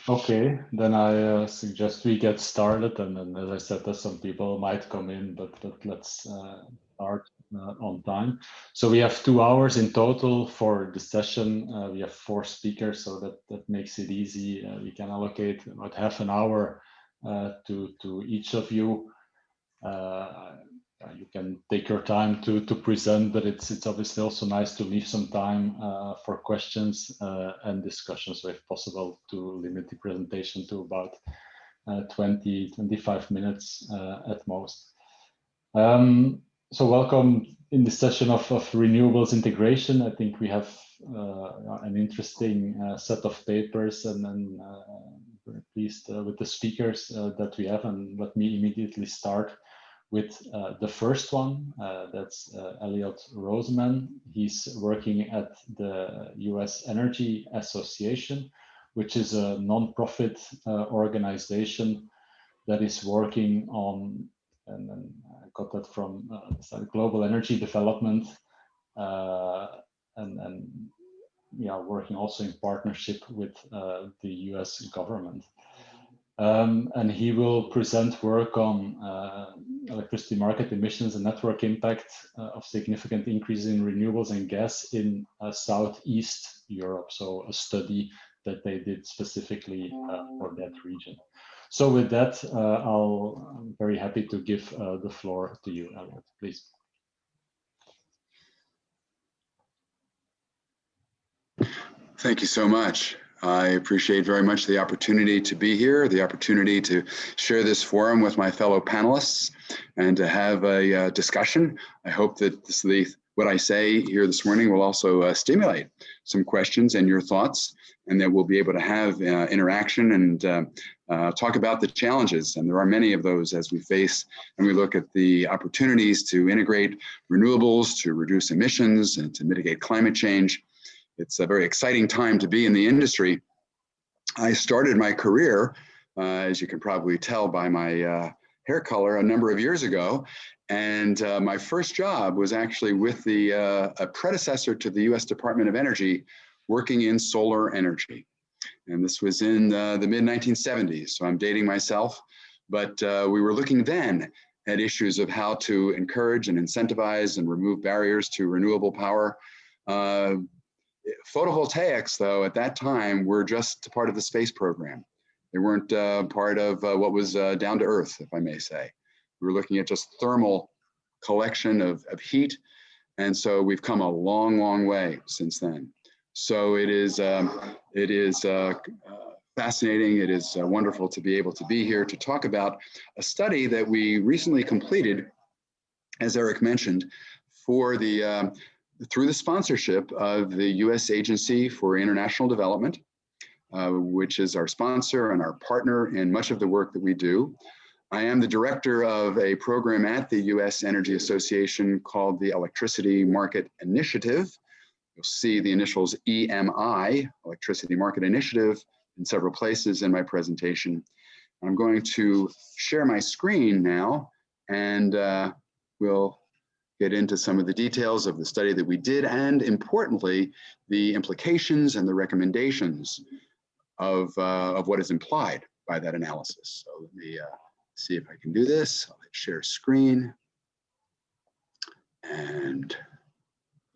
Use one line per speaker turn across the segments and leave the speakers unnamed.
Okay, then I suggest we get started, and then, as I said, that some people might come in, but let's start on time. So we have 2 hours in total for the session. We have 4 speakers, so that makes it easy. We can allocate about half an hour to each of you. You can take your time to present, but it's obviously also nice to leave some time for questions and discussion. So if possible, to limit the presentation to about 20-25 minutes at most. So welcome in the session of renewables integration. I think we have an interesting set of papers, and then very pleased with the speakers that we have. And let me immediately start with the first one. That's Elliot Roseman. He's working at the US Energy Association, which is a non-profit organization that is working on, and then I got that from global energy development, and yeah, working also in partnership with the US government. And he will present work on electricity market emissions and network impact of significant increases in renewables and gas in Southeast Europe. So a study that they did specifically for that region. So with that, I'm very happy to give the floor to you, Elliot, please.
Thank you so much. I appreciate very much the opportunity to be here, the opportunity to share this forum with my fellow panelists and to have a discussion. I hope that what I say here this morning will also stimulate some questions and your thoughts, and that we'll be able to have interaction and talk about the challenges. And there are many of those as we face and we look at the opportunities to integrate renewables, to reduce emissions, and to mitigate climate change. It's a very exciting time to be in the industry. I started my career, as you can probably tell by my hair color, a number of years ago. And my first job was actually with a predecessor to the US Department of Energy, working in solar energy. And this was in the mid-1970s, so I'm dating myself. But we were looking then at issues of how to encourage and incentivize and remove barriers to renewable power. Photovoltaics, though, at that time were just part of the space program. They weren't part of what was down to earth, if I may say. We were looking at just thermal collection of heat. And so we've come a long, long way since then. So it is fascinating. It is wonderful to be able to be here to talk about a study that we recently completed, as Erik mentioned, for through the sponsorship of the U.S. Agency for International Development, which is our sponsor and our partner in much of the work that we do. I am the director of a program at the U.S. Energy Association called the Electricity Market Initiative. You'll see the initials EMI, Electricity Market Initiative, in several places in my presentation. I'm going to share my screen now, and we'll get into some of the details of the study that we did, and importantly, the implications and the recommendations of what is implied by that analysis. So let me see if I can do this. I'll hit share screen and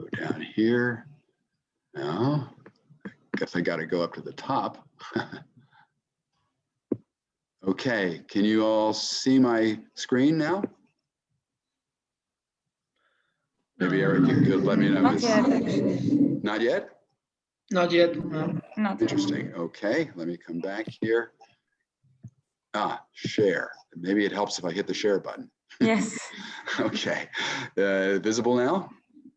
go down here. Now, I guess I got to go up to the top. Okay, can you all see my screen now? Maybe Erik, you could let me know.
Not yet, actually.
Not yet?
Not yet. No.
Not
Interesting. Okay, let me come back here. Share. Maybe it helps if I hit the share button.
Yes.
Okay. Visible now?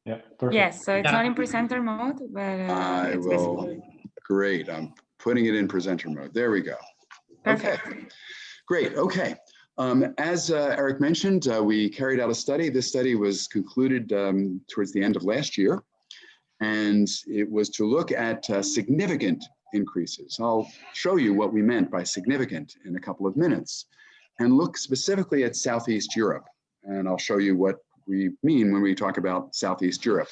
Yeah, perfect.
Yes, so it's not in presenter mode, but it's visible.
Great. I'm putting it in presenter mode. There we go.
Perfect.
Okay. Great. Okay. As Erik mentioned, we carried out a study. This study was concluded towards the end of last year, and it was to look at significant increases. I'll show you what we meant by significant in a couple of minutes, and look specifically at Southeast Europe. And I'll show you what we mean when we talk about Southeast Europe.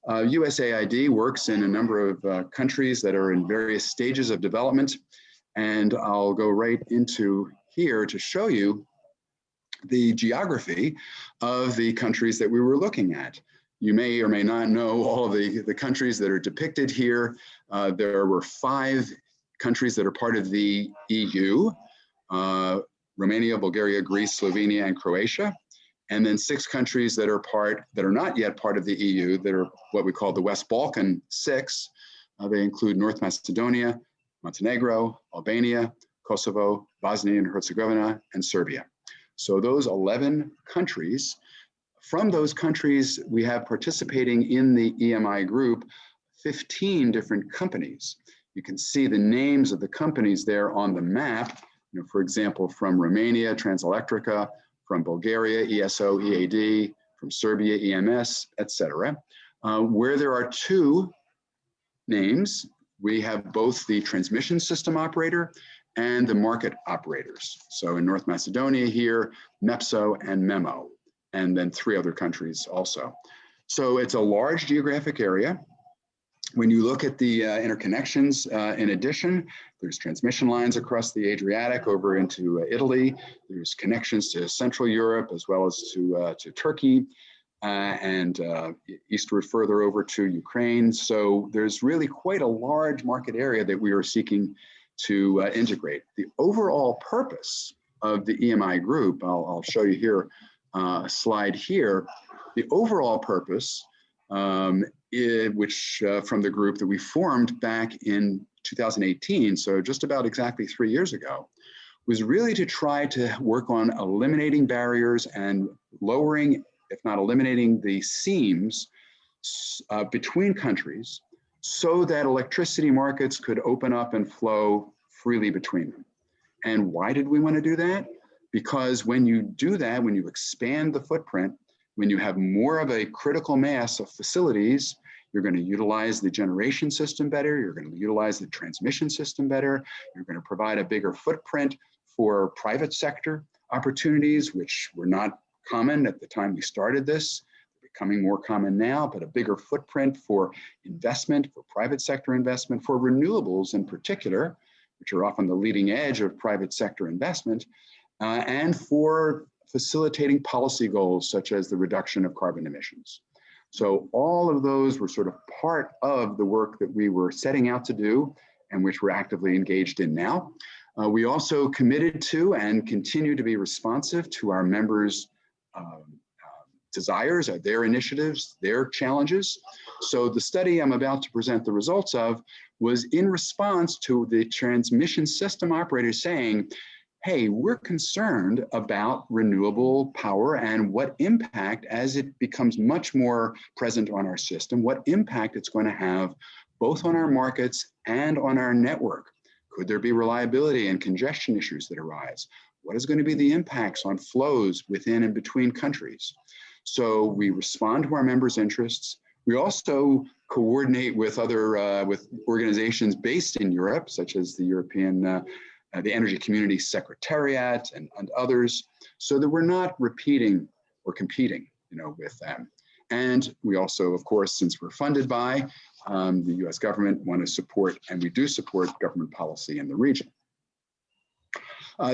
USAID works in a number of countries that are in various stages of development. And I'll go right into here to show you the geography of the countries that we were looking at. You may or may not know all of the countries that are depicted here. There were 5 countries that are part of the EU, Romania, Bulgaria, Greece, Slovenia, and Croatia. And then 6 countries that are not yet part of the EU, that are what we call the West Balkan 6. They include North Macedonia, Montenegro, Albania, Kosovo, Bosnia and Herzegovina, and Serbia. So those 11 countries, from those countries, we have participating in the EMI group 15 different companies. You can see the names of the companies there on the map. You know, for example, from Romania, Transelectrica, from Bulgaria, ESO, EAD, from Serbia, EMS, etc. Where there are 2 names, we have both the transmission system operator and the market operators. So in North Macedonia here, MEPSO and MEMO, and then 3 other countries also. So it's a large geographic area. When you look at the interconnections, in addition, there's transmission lines across the Adriatic over into Italy. There's connections to Central Europe as well as to Turkey and eastward further over to Ukraine. So there's really quite a large market area that we are seeking to integrate. The overall purpose of the EMI group, I'll show you here a slide here. The overall purpose, which from the group that we formed back in 2018, so just about exactly 3 years ago, was really to try to work on eliminating barriers and lowering, if not eliminating, the seams between countries so that electricity markets could open up and flow freely between them. And why did we want to do that? Because when you do that, when you expand the footprint, when you have more of a critical mass of facilities, you're going to utilize the generation system better, you're going to utilize the transmission system better, you're going to provide a bigger footprint for private sector opportunities, which were not common at the time we started this, becoming more common now, but a bigger footprint for investment, for private sector investment, for renewables in particular, which are often the leading edge of private sector investment, and for facilitating policy goals such as the reduction of carbon emissions. So all of those were sort of part of the work that we were setting out to do and which we're actively engaged in now. We also committed to and continue to be responsive to our members' desires, their initiatives, their challenges. So the study I'm about to present the results of was in response to the transmission system operators saying, hey, we're concerned about renewable power and what impact, as it becomes much more present on our system, what impact it's going to have both on our markets and on our network. Could there be reliability and congestion issues that arise? What is going to be the impacts on flows within and between countries? So we respond to our members' interests. We also coordinate with other with organizations based in Europe, such as the European the Energy Community Secretariat and others, so that we're not repeating or competing, with them. And we also, of course, since we're funded by the US government, want to support, and we do support government policy in the region.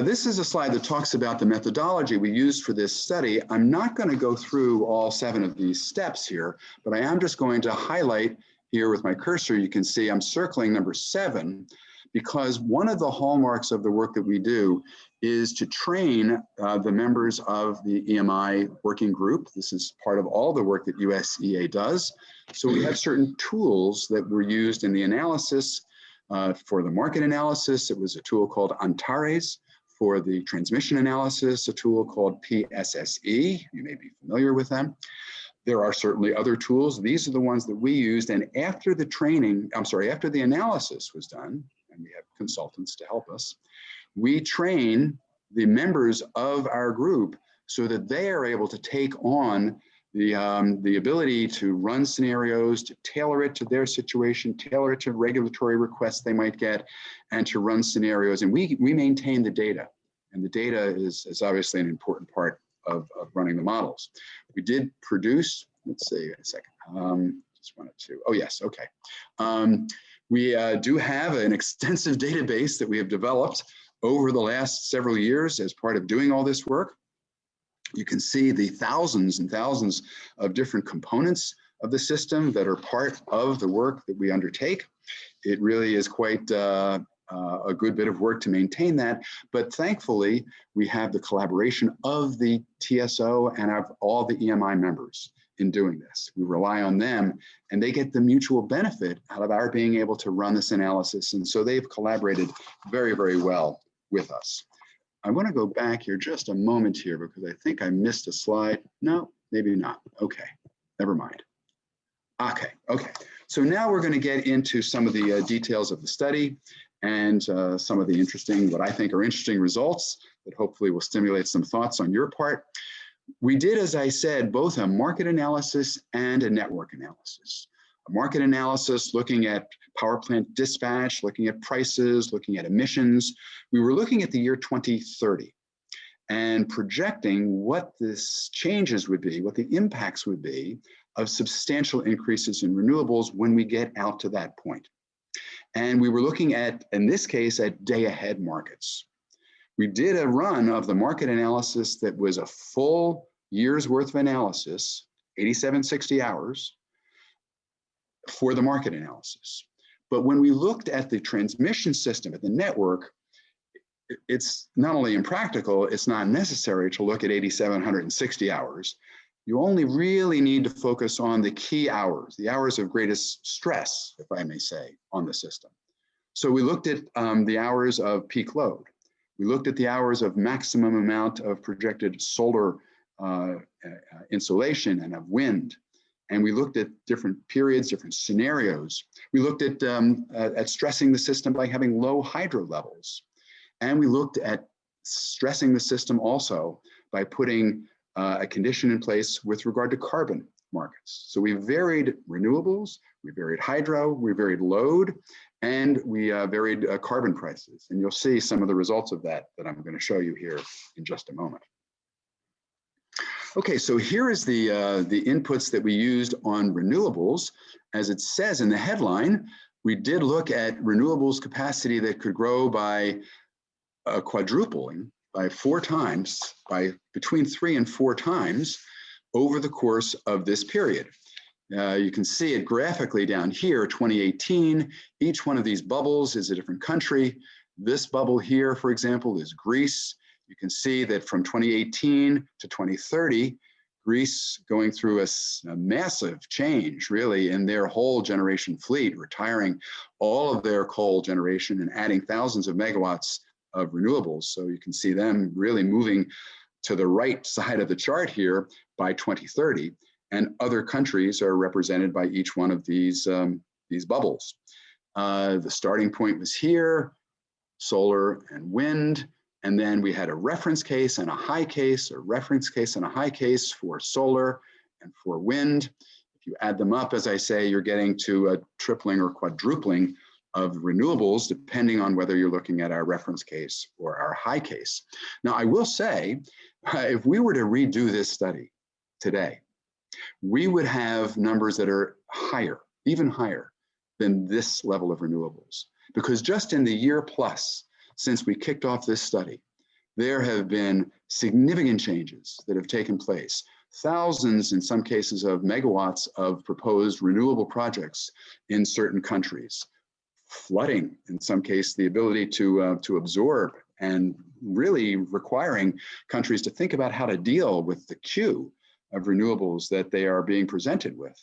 This is a slide that talks about the methodology we used for this study. I'm not going to go through all 7 of these steps here, but I am just going to highlight here with my cursor. You can see I'm circling number 7, because one of the hallmarks of the work that we do is to train the members of the EMI working group. This is part of all the work that USEA does. So we have certain tools that were used in the analysis. For the market analysis, it was a tool called Antares. For the transmission analysis, a tool called PSSE. You may be familiar with them. There are certainly other tools. These are the ones that we used. And after the training, after the analysis was done, and we have consultants to help us, we train the members of our group so that they are able to take on the ability to run scenarios, to tailor it to their situation, tailor it to regulatory requests they might get, and to run scenarios. And we maintain the data. And the data is obviously an important part of running the models. We did produce, let's see a second, just wanted to, oh yes, okay. We do have an extensive database that we have developed over the last several years as part of doing all this work. You can see the thousands and thousands of different components of the system that are part of the work that we undertake. It really is quite a good bit of work to maintain that, but thankfully we have the collaboration of the TSO and of all the EMI members in doing this. We rely on them and they get the mutual benefit out of our being able to run this analysis, and so they've collaborated very, very well with us. I want to go back here just a moment here because I think I missed a slide. No, maybe not. Okay, never mind. Okay. So now we're going to get into some of the details of the study and some of the interesting, what I think are interesting results that hopefully will stimulate some thoughts on your part. We did, as I said, both a market analysis and a network analysis. A market analysis looking at power plant dispatch, looking at prices, looking at emissions. We were looking at the year 2030 and projecting what this changes would be, what the impacts would be of substantial increases in renewables when we get out to that point. And we were looking at, in this case, at day-ahead markets. We did a run of the market analysis that was a full year's worth of analysis, 8760 hours, for the market analysis. But when we looked at the transmission system, at the network, it's not only impractical, it's not necessary to look at 8760 hours. You only really need to focus on the key hours, the hours of greatest stress, if I may say, on the system. So we looked at the hours of peak load. We looked at the hours of maximum amount of projected solar insolation and of wind. And we looked at different periods, different scenarios. We looked at stressing the system by having low hydro levels. And we looked at stressing the system also by putting a condition in place with regard to carbon markets. So we varied renewables, we varied hydro, we varied load, and we varied carbon prices. And you'll see some of the results of that I'm going to show you here in just a moment. Okay, so here is the inputs that we used on renewables. As it says in the headline, we did look at renewables capacity that could grow by quadrupling, by 4 times, by between 3 and 4 times over the course of this period. You can see it graphically down here, 2018. Each one of these bubbles is a different country. This bubble here, for example, is Greece. You can see that from 2018 to 2030, Greece going through a massive change, really, in their whole generation fleet, retiring all of their coal generation and adding thousands of megawatts of renewables. So you can see them really moving to the right side of the chart here by 2030. And other countries are represented by each one of these bubbles. The starting point was here, solar and wind. And then we had a reference case and a high case, a reference case and a high case for solar and for wind. If you add them up, as I say, you're getting to a tripling or quadrupling of renewables, depending on whether you're looking at our reference case or our high case. Now, I will say, if we were to redo this study today, we would have numbers that are higher, even higher than this level of renewables. Because just in the year plus since we kicked off this study, there have been significant changes that have taken place. Thousands, in some cases, of megawatts of proposed renewable projects in certain countries. Flooding, in some case, the ability to absorb, and really requiring countries to think about how to deal with the queue of renewables that they are being presented with.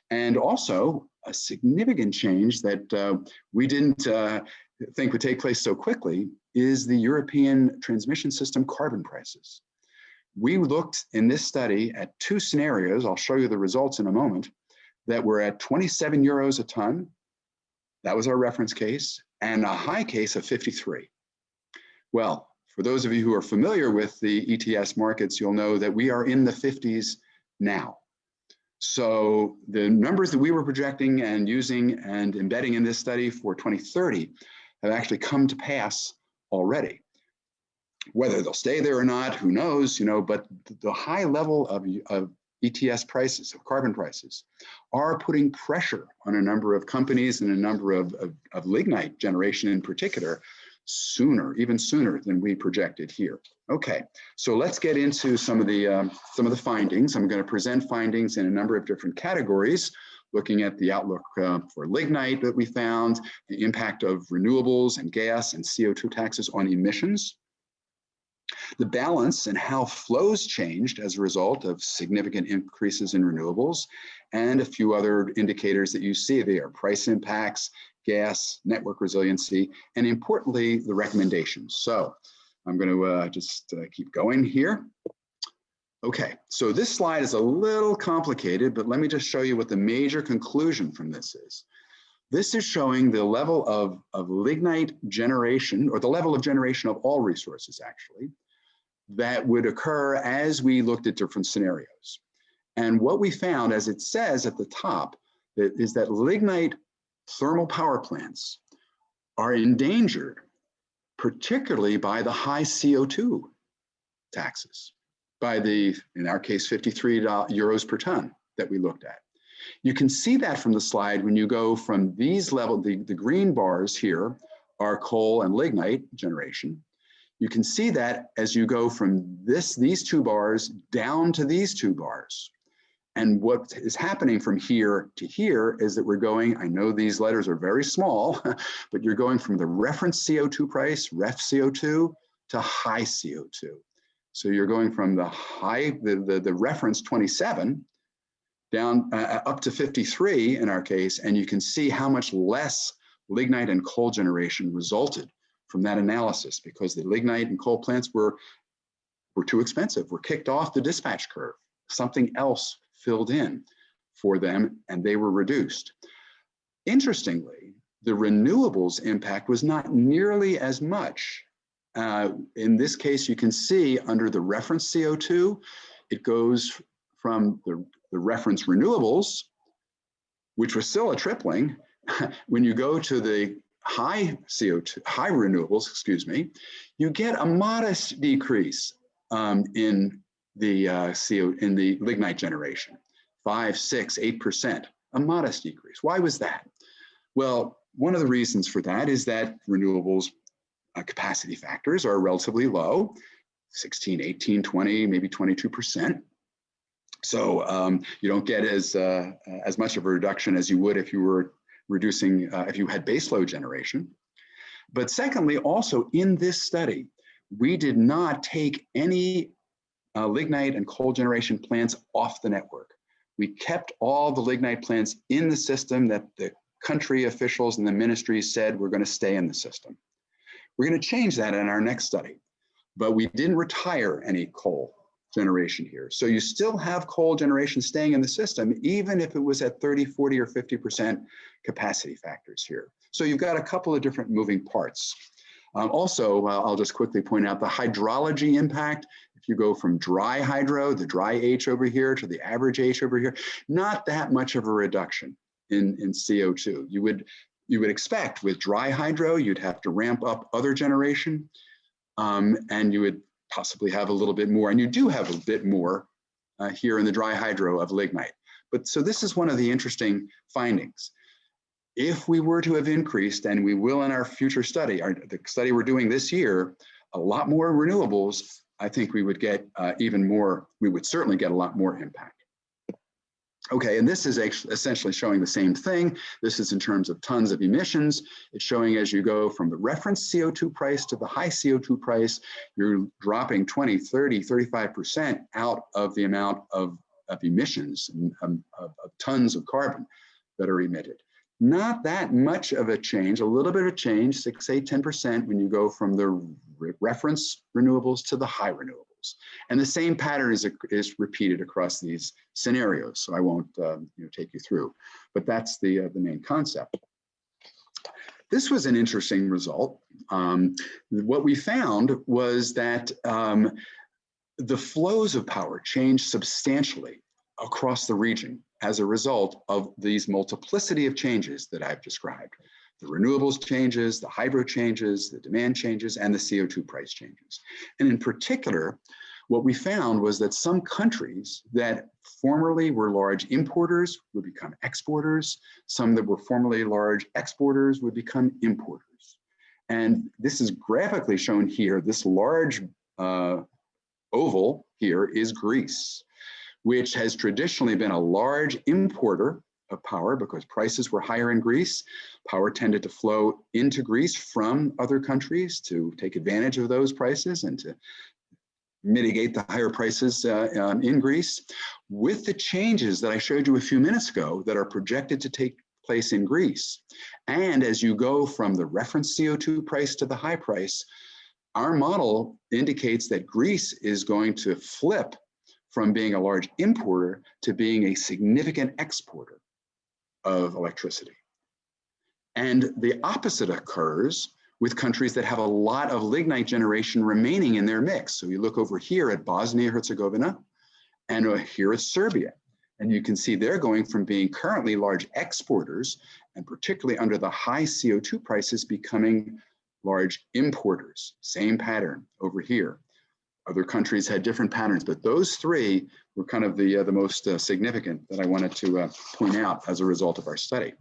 And also a significant change that we didn't think would take place so quickly is the European transmission system carbon prices. We looked in this study at 2 scenarios, I'll show you the results in a moment, that were at 27 euros a ton. That was our reference case, and a high case of 53. Well, for those of you who are familiar with the ETS markets, you'll know that we are in the 50s now. So the numbers that we were projecting and using and embedding in this study for 2030 have actually come to pass already. Whether they'll stay there or not, who knows, but the high level of ETS prices, of carbon prices, are putting pressure on a number of companies and a number of lignite generation in particular, even sooner than we projected here. Okay, so let's get into some of the findings. I'm going to present findings in a number of different categories, looking at the outlook for lignite that we found, the impact of renewables and gas and CO2 taxes on emissions, the balance and how flows changed as a result of significant increases in renewables, and a few other indicators that you see there: price impacts, gas, network resiliency, and importantly, the recommendations. So I'm going to just keep going here. Okay, so this slide is a little complicated, but let me just show you what the major conclusion from this is. This is showing the level of lignite generation, or the level of generation of all resources actually, that would occur as we looked at different scenarios. And what we found, as it says at the top, is that lignite thermal power plants are endangered, particularly by the high CO2 taxes, by the, in our case, 53 euros per ton that we looked at. You can see that from the slide when you go from these levels, the green bars here are coal and lignite generation. You can see that as you go from these two bars down to these two bars. And what is happening from here to here is that we're going, I know these letters are very small, but you're going from the reference CO2 price, ref CO2, to high CO2. So you're going from the reference 27 down up to 53 in our case, and you can see how much less lignite and coal generation resulted from that analysis, because the lignite and coal plants were too expensive, were kicked off the dispatch curve. Something else filled in for them and they were reduced. Interestingly, the renewables impact was not nearly as much. In this case, you can see under the reference CO2, it goes from the reference renewables, which was still a tripling. When you go to the high CO2, high renewables, excuse me, you get a modest decrease in the lignite generation, 5, 6, 8%, a modest decrease. Why was that? Well, one of the reasons for that is that renewables capacity factors are relatively low, 16, 18, 20, maybe 22%. So you don't get as much of a reduction as you would if you were reducing, if you had baseload generation. But secondly, also in this study, we did not take any lignite and coal generation plants off the network. We kept all the lignite plants in the system that the country officials and the ministry said we're going to stay in the system. We're going to change that in our next study, but we didn't retire any coal generation here. So you still have coal generation staying in the system, even if it was at 30, 40, or 50% capacity factors here. So you've got a couple of different moving parts. Also, I'll just quickly point out the hydrology impact. If you go from dry hydro, the dry H over here, to the average H over here, not that much of a reduction in CO2. You would expect with dry hydro, you'd have to ramp up other generation, and you would possibly have a little bit more, and you do have a bit more here in the dry hydro of lignite. But so this is one of the interesting findings. If we were to have increased, and we will in our future study, the study we're doing this year, a lot more renewables, I think we would get even more, we would certainly get a lot more impact. Okay, and this is essentially showing the same thing. This is in terms of tons of emissions. It's showing as you go from the reference CO2 price to the high CO2 price, you're dropping 20, 30, 35% out of the amount of emissions, of tons of carbon that are emitted. Not that much of a change, a little bit of a change, 6, 8, 10% when you go from the reference renewables to the high renewables. And the same pattern is repeated across these scenarios. So I won't take you through, but that's the main concept. This was an interesting result. What we found was that the flows of power changed substantially across the region as a result of these multiplicity of changes that I've described. The renewables changes, the hydro changes, the demand changes, and the CO2 price changes. And in particular, what we found was that some countries that formerly were large importers would become exporters. Some that were formerly large exporters would become importers. And this is graphically shown here. This large oval here is Greece, which has traditionally been a large importer of power because prices were higher in Greece. Power tended to flow into Greece from other countries to take advantage of those prices and to mitigate the higher prices in Greece. With the changes that I showed you a few minutes ago that are projected to take place in Greece, and as you go from the reference CO2 price to the high price, our model indicates that Greece is going to flip from being a large importer to being a significant exporter of electricity. And the opposite occurs with countries that have a lot of lignite generation remaining in their mix. So you look over here at Bosnia-Herzegovina and here at Serbia. And you can see they're going from being currently large exporters and particularly under the high CO2 prices becoming large importers. Same pattern over here. Other countries had different patterns, but those three were kind of the most significant that I wanted to point out as a result of our study.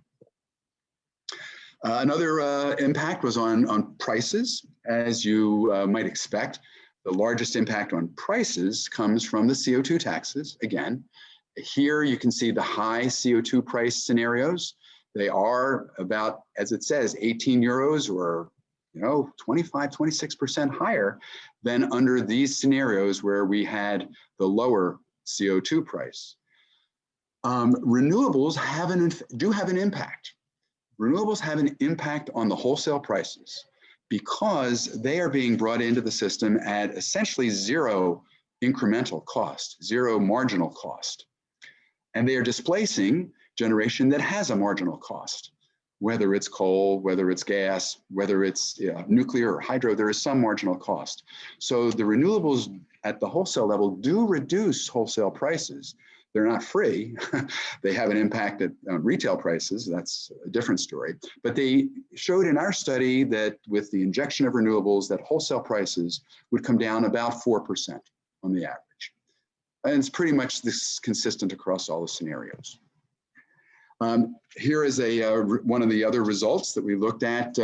Another impact was on prices. As you might expect, the largest impact on prices comes from the CO2 taxes. Again, here you can see the high CO2 price scenarios. They are about, as it says, 18 euros or 25, 26% higher than under these scenarios where we had the lower CO2 price. Renewables do have an impact. Renewables have an impact on the wholesale prices because they are being brought into the system at essentially zero incremental cost, zero marginal cost. And they are displacing generation that has a marginal cost. Whether it's coal, whether it's gas, whether it's nuclear or hydro, there is some marginal cost. So the renewables at the wholesale level do reduce wholesale prices. They're not free. They have an impact on retail prices. That's a different story. But they showed in our study that with the injection of renewables, that wholesale prices would come down about 4% on the average. And it's pretty much this consistent across all the scenarios. Here is one of the other results that we looked at.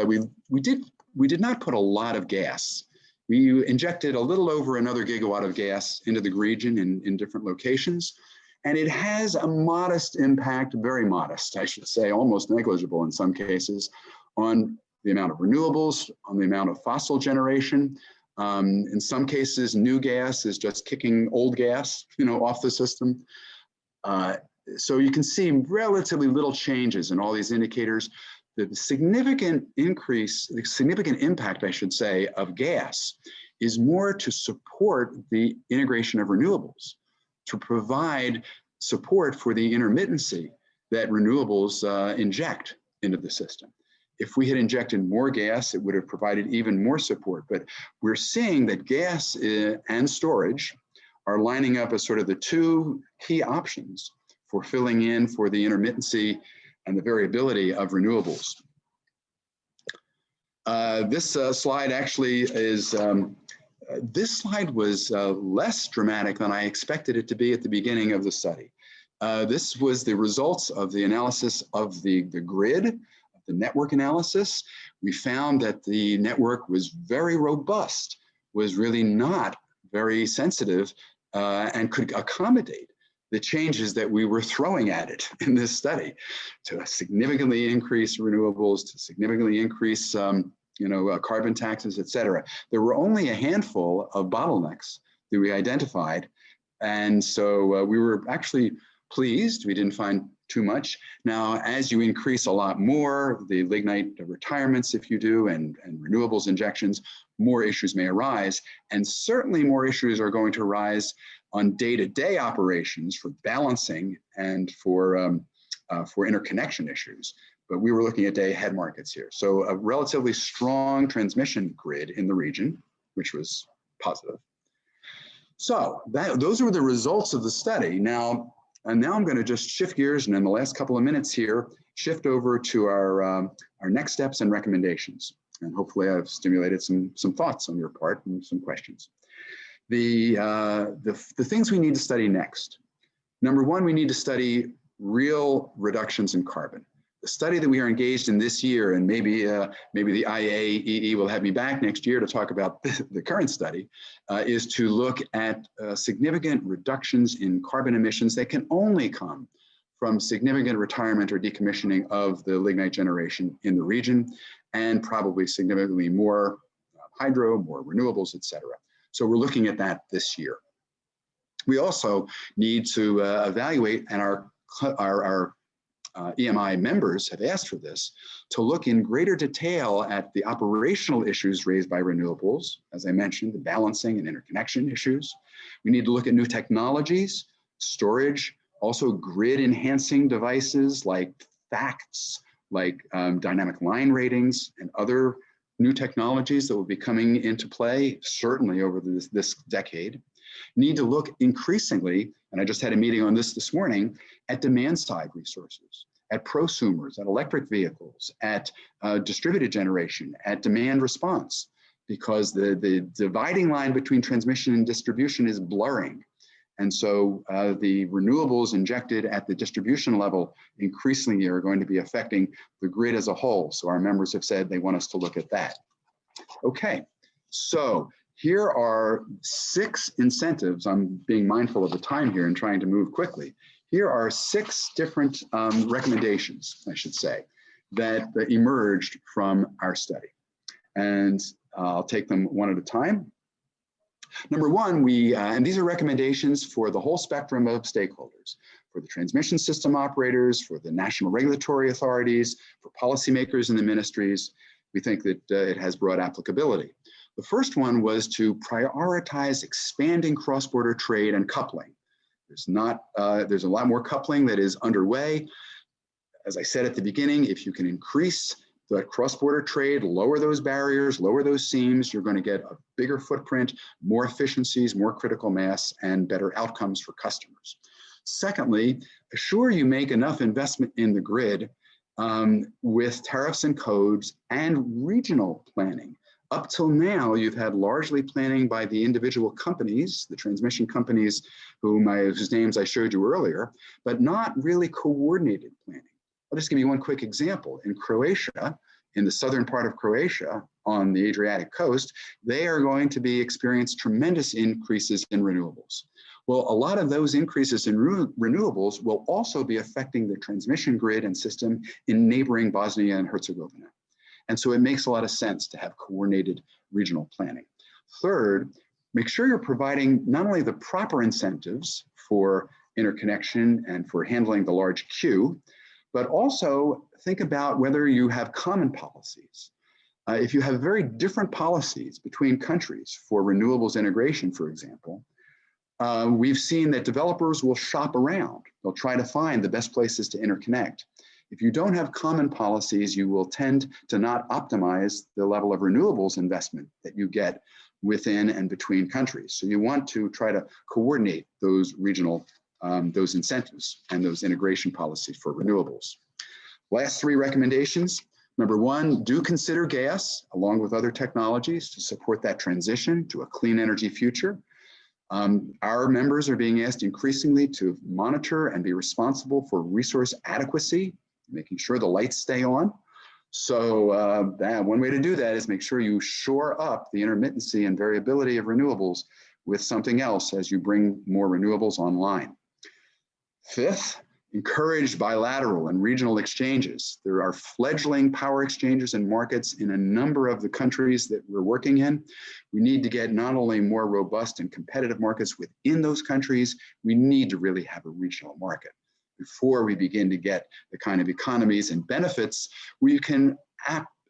We did not put a lot of gas. We injected a little over another gigawatt of gas into the region in different locations. And it has a modest impact, very modest, I should say, almost negligible in some cases, on the amount of renewables, on the amount of fossil generation. In some cases, new gas is just kicking old gas, off the system. So you can see relatively little changes in all these indicators. The significant increase, the significant impact, I should say, of gas is more to support the integration of renewables, to provide support for the intermittency that renewables inject into the system. If we had injected more gas, it would have provided even more support. But we're seeing that gas and storage are lining up as sort of the two key options for filling in for the intermittency and the variability of renewables. This slide actually is, this slide was less dramatic than I expected it to be at the beginning of the study. This was the results of the analysis of the grid, the network analysis. We found that the network was very robust, was really not very sensitive, and could accommodate the changes that we were throwing at it in this study to significantly increase renewables, to significantly increase carbon taxes, et cetera. There were only a handful of bottlenecks that we identified. And so we were actually pleased. We didn't find too much. Now, as you increase a lot more, the lignite retirements, if you do, and renewables injections, more issues may arise. And certainly more issues are going to arise on day-to-day operations for balancing and for interconnection issues. But we were looking at day-ahead markets here. So a relatively strong transmission grid in the region, which was positive. So those were the results of the study. Now I'm going to just shift gears, and in the last couple of minutes here, shift over to our next steps and recommendations. And hopefully I've stimulated some thoughts on your part and some questions. the things we need to study next. Number one, we need to study real reductions in carbon. The study that we are engaged in this year, and maybe the IAEE will have me back next year to talk about the current study, is to look at significant reductions in carbon emissions that can only come from significant retirement or decommissioning of the lignite generation in the region, and probably significantly more hydro, more renewables, et cetera. So we're looking at that this year. We also need to evaluate, and our EMI members have asked for this, to look in greater detail at the operational issues raised by renewables. As I mentioned, the balancing and interconnection issues. We need to look at new technologies, storage, also grid enhancing devices like FACTS, like dynamic line ratings and other new technologies that will be coming into play, certainly over this decade. Need to look increasingly, and I just had a meeting on this morning, at demand side resources, at prosumers, at electric vehicles, at distributed generation, at demand response, because the dividing line between transmission and distribution is blurring. And so the renewables injected at the distribution level increasingly are going to be affecting the grid as a whole. So our members have said they want us to look at that. Okay, so here are 6 incentives. I'm being mindful of the time here and trying to move quickly. Here are 6 different recommendations, I should say, that emerged from our study. And I'll take them one at a time. Number one, and these are recommendations for the whole spectrum of stakeholders, for the transmission system operators, for the national regulatory authorities, for policymakers in the ministries. We think that it has broad applicability. The first one was to prioritize expanding cross-border trade and coupling. There's a lot more coupling that is underway. As I said at the beginning, if you can increase the cross-border trade, lower those barriers, lower those seams, you're going to get a bigger footprint, more efficiencies, more critical mass, and better outcomes for customers. Secondly, assure you make enough investment in the grid with tariffs and codes and regional planning. Up till now, you've had largely planning by the individual companies, the transmission companies whose names I showed you earlier, but not really coordinated planning. I'll just give you one quick example. In Croatia, in the southern part of Croatia, on the Adriatic coast, they are going to experience tremendous increases in renewables. Well, a lot of those increases in renewables will also be affecting the transmission grid and system in neighboring Bosnia and Herzegovina. And so it makes a lot of sense to have coordinated regional planning. Third, make sure you're providing not only the proper incentives for interconnection and for handling the large queue, but also think about whether you have common policies. If you have very different policies between countries for renewables integration, for example, we've seen that developers will shop around. They'll try to find the best places to interconnect. If you don't have common policies, you will tend to not optimize the level of renewables investment that you get within and between countries. So you want to try to coordinate those regional, those incentives and those integration policies for renewables. Last 3 recommendations. Number 1, do consider gas along with other technologies to support that transition to a clean energy future. Our members are being asked increasingly to monitor and be responsible for resource adequacy, making sure the lights stay on. So one way to do that is make sure you shore up the intermittency and variability of renewables with something else as you bring more renewables online. 5th, encourage bilateral and regional exchanges. There are fledgling power exchanges and markets in a number of the countries that we're working in. We need to get not only more robust and competitive markets within those countries, we need to really have a regional market before we begin to get the kind of economies and benefits where you can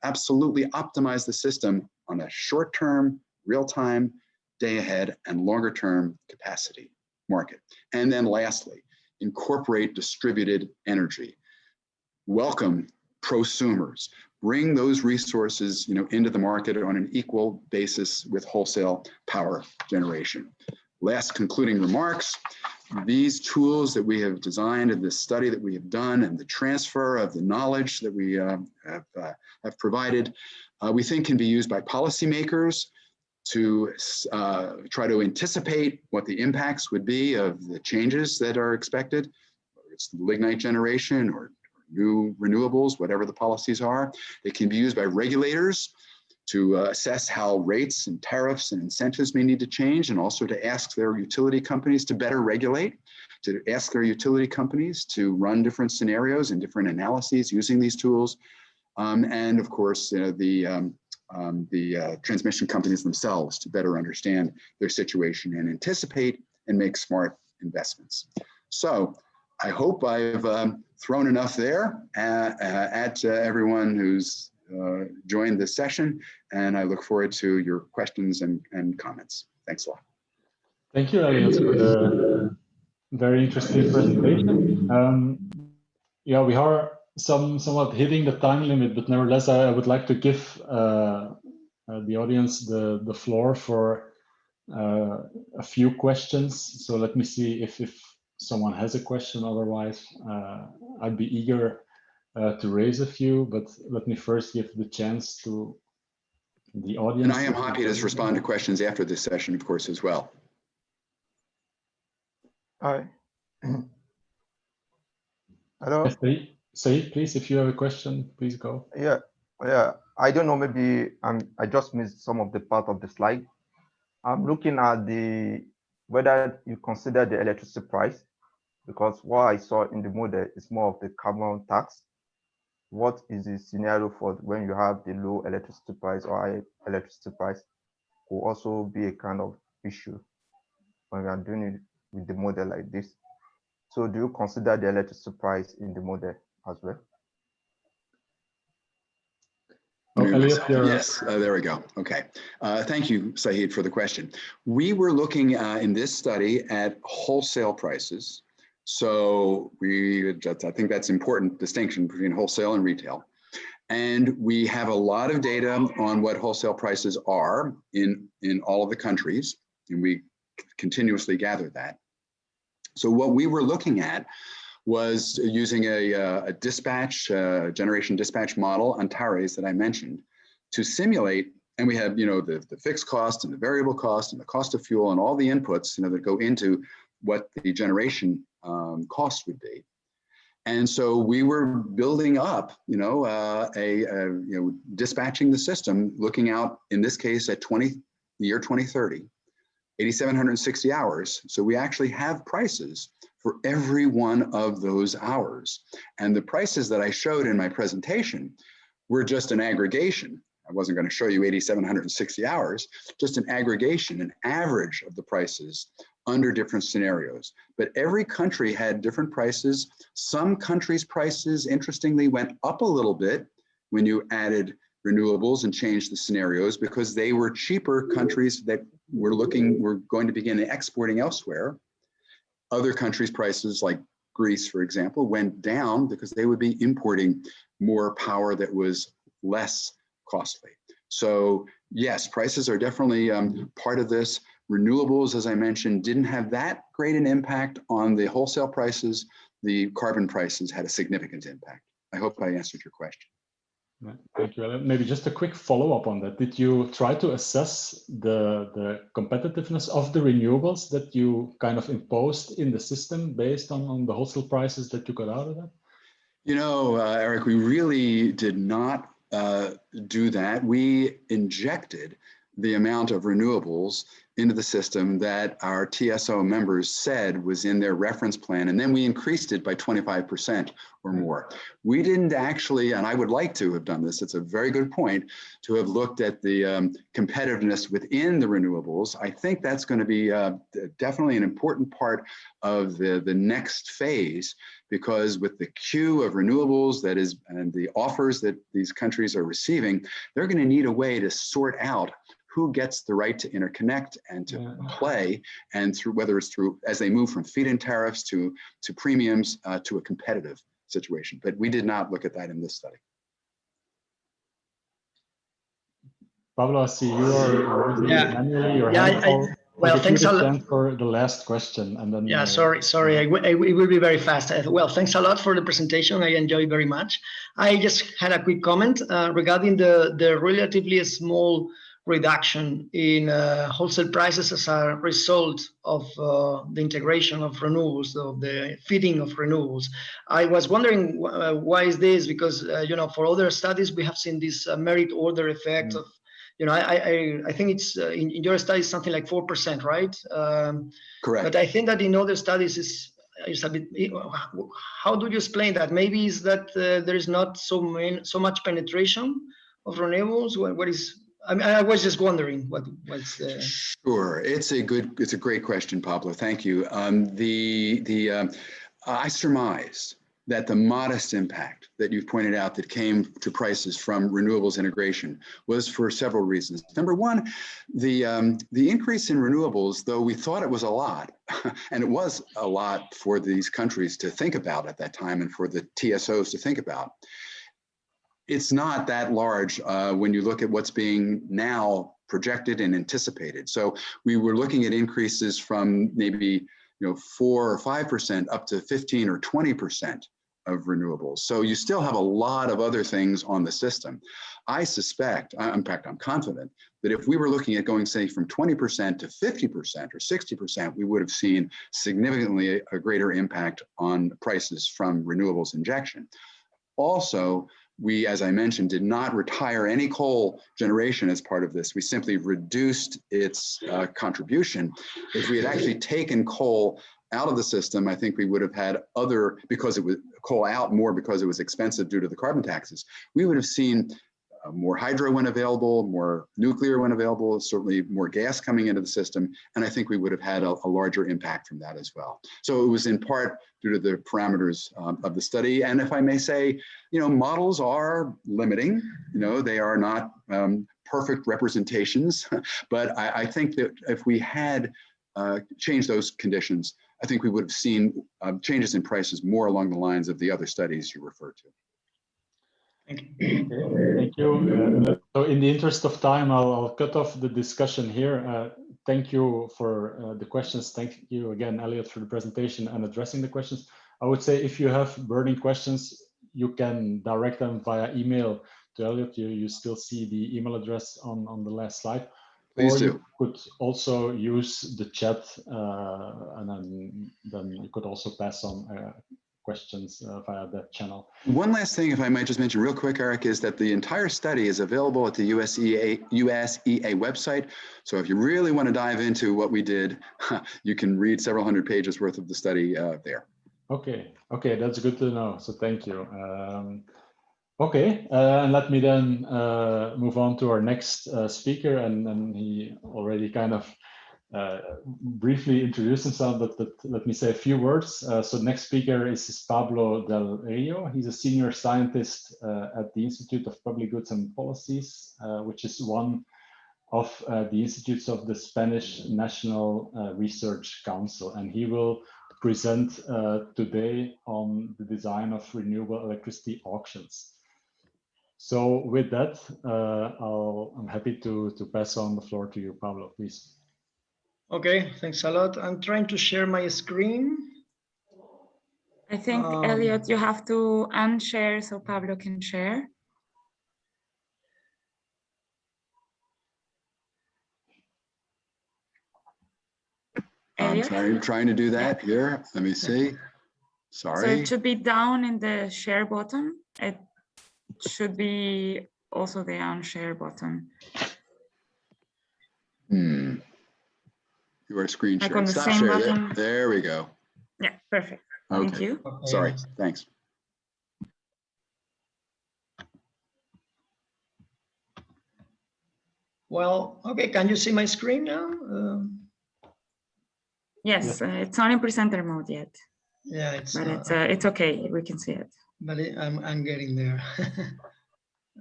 absolutely optimize the system on a short-term, real-time, day-ahead, and longer-term capacity market. And then lastly, incorporate distributed energy. Welcome prosumers. Bring those resources, into the market on an equal basis with wholesale power generation. Last concluding remarks. These tools that we have designed and this study that we have done and the transfer of the knowledge that we have provided, we think can be used by policymakers, to try to anticipate what the impacts would be of the changes that are expected, whether it's the lignite generation or new renewables, whatever the policies are. It can be used by regulators to assess how rates and tariffs and incentives may need to change, and also to ask their utility companies to better regulate, to ask their utility companies to run different scenarios and different analyses using these tools. And of course, the transmission companies themselves to better understand their situation and anticipate and make smart investments. So I hope I've thrown enough there at everyone who's joined this session, and I look forward to your questions and comments. Thanks a lot.
Thank you, Elliot, for the very interesting presentation. Yeah, we are somewhat hitting the time limit, but nevertheless, I would like to give the audience the floor for a few questions. So let me see if someone has a question. Otherwise, I'd be eager to raise a few, but let me first give the chance to the audience.
And I am happy to respond to questions after this session, of course, as well.
Hi. Hello.
Saheed, please, if you have a question, please go.
Yeah. I don't know, maybe I just missed some of the part of the slide. I'm looking at whether you consider the electricity price, because what I saw in the model is more of the carbon tax. What is the scenario for when you have the low electricity price or high electricity price? Will also be a kind of issue when we are doing it with the model like this. So do you consider the electricity price in the model as well?
Oh, Elliot,
yes, there we go. Okay. Thank you, Saheed, for the question. We were looking in this study at wholesale prices. So I think that's an important distinction between wholesale and retail. And we have a lot of data on what wholesale prices are in all of the countries, and we continuously gather that. So what we were looking at was using a generation dispatch model, Antares, that I mentioned, to simulate, and we have the fixed cost and the variable cost and the cost of fuel and all the inputs that go into what the generation cost would be. And so we were building up, dispatching the system, looking out, in this case, at the year 2030, 8,760 hours. So we actually have prices for every one of those hours. And the prices that I showed in my presentation were just an aggregation. I wasn't going to show you 8,760 hours, just an aggregation, an average of the prices under different scenarios. But every country had different prices. Some countries' prices, interestingly, went up a little bit when you added renewables and changed the scenarios, because they were cheaper countries that were going to begin exporting elsewhere. Other countries' prices, like Greece, for example, went down because they would be importing more power that was less costly. So yes, prices are definitely part of this. Renewables, as I mentioned, didn't have that great an impact on the wholesale prices. The carbon prices had a significant impact. I hope I answered your question.
Thank you. Maybe just a quick follow-up on that. Did you try to assess the competitiveness of the renewables that you kind of imposed in the system based on the wholesale prices that you got out of that?
Erik, we really did not do that. We injected the amount of renewables into the system that our TSO members said was in their reference plan, and then we increased it by 25% or more. We didn't actually, and I would like to have done this, it's a very good point, to have looked at the competitiveness within the renewables. I think that's going to be definitely an important part of the next phase, because with the queue of renewables and the offers that these countries are receiving, they're going to need a way to sort out who gets the right to interconnect and to play, and whether it's through, as they move from feed-in tariffs to premiums to a competitive situation. But we did not look at that in this study.
Pablo, I see you are raising manually your hand.
Well, thanks a lot
for the last question, and then.
Yeah, sorry. It will be very fast. Well, thanks a lot for the presentation. I enjoyed very much. I just had a quick comment regarding the relatively small reduction in wholesale prices as a result of the integration of renewables, of the feeding of renewables. I was wondering why is this? Because you know, for other studies we have seen this merit order effect of, you know, I think it's in your study something like 4%, right?
Correct.
But I think that in other studies is a bit. How do you explain that? Maybe is that there is not so much penetration of renewables. What is? I mean, I was just wondering what's.
Sure, it's a great question, Pablo. Thank you. I surmise that the modest impact that you've pointed out that came to prices from renewables integration was for several reasons. Number one, the increase in renewables, though we thought it was a lot, and it was a lot for these countries to think about at that time and for the TSOs to think about, it's not that large when you look at what's being now projected and anticipated. So we were looking at increases from maybe 4 or 5% up to 15 or 20% of renewables. So you still have a lot of other things on the system. I suspect, in fact, I'm confident that if we were looking at going, say, from 20% to 50% or 60%, we would have seen significantly a greater impact on prices from renewables injection. Also, we, as I mentioned, did not retire any coal generation as part of this. We simply reduced its contribution. If we had actually taken coal out of the system, I think we would have had other, because it was coal out more because it was expensive due to the carbon taxes, we would have seen more hydro when available, more nuclear when available, certainly more gas coming into the system, and I think we would have had a larger impact from that as well. So it was in part due to the parameters of the study, and if I may say, models are limiting. They are not perfect representations, but I think that if we had changed those conditions, I think we would have seen changes in prices more along the lines of the other studies you referred to.
Thank you.
Okay, thank you. So in the interest of time, I'll cut off the discussion here. Thank you for the questions. Thank you again, Elliot, for the presentation and addressing the questions. I would say if you have burning questions, you can direct them via email to Elliot. You still see the email address on the last slide.
Please
or
do.
You could also use the chat, and then you could also pass on questions via that channel.
One last thing, if I might just mention real quick, Erik, is that the entire study is available at the USEA website. So if you really want to dive into what we did, you can read several hundred pages worth of the study there.
Okay, that's good to know. So thank you. Okay, and let me then move on to our next speaker, and he already kind of briefly introduced himself, but let me say a few words. So the next speaker is Pablo Del Rio. He's a senior scientist at the Institute of Public Goods and Policies, which is one of the institutes of the Spanish National Research Council, and he will present today on the design of renewable electricity auctions. So with that, I'm happy to pass on the floor to you, Pablo, please.
Okay, thanks a lot. I'm trying to share my screen.
I think, Elliot, you have to unshare so Pablo can share.
I'm trying to do that here. Let me see. Sorry.
So it should be down in the share button. It should be also the unshare button.
You are screen
Like
sharing.
on the
Stop
same
share.
button.
There we go.
Yeah, perfect.
Okay.
Thank you.
Okay.
Sorry. Thanks.
Well, okay, can you see my screen now?
Yes, it's not in presenter mode yet.
Yeah,
but it's okay. We can see it.
But I'm getting there.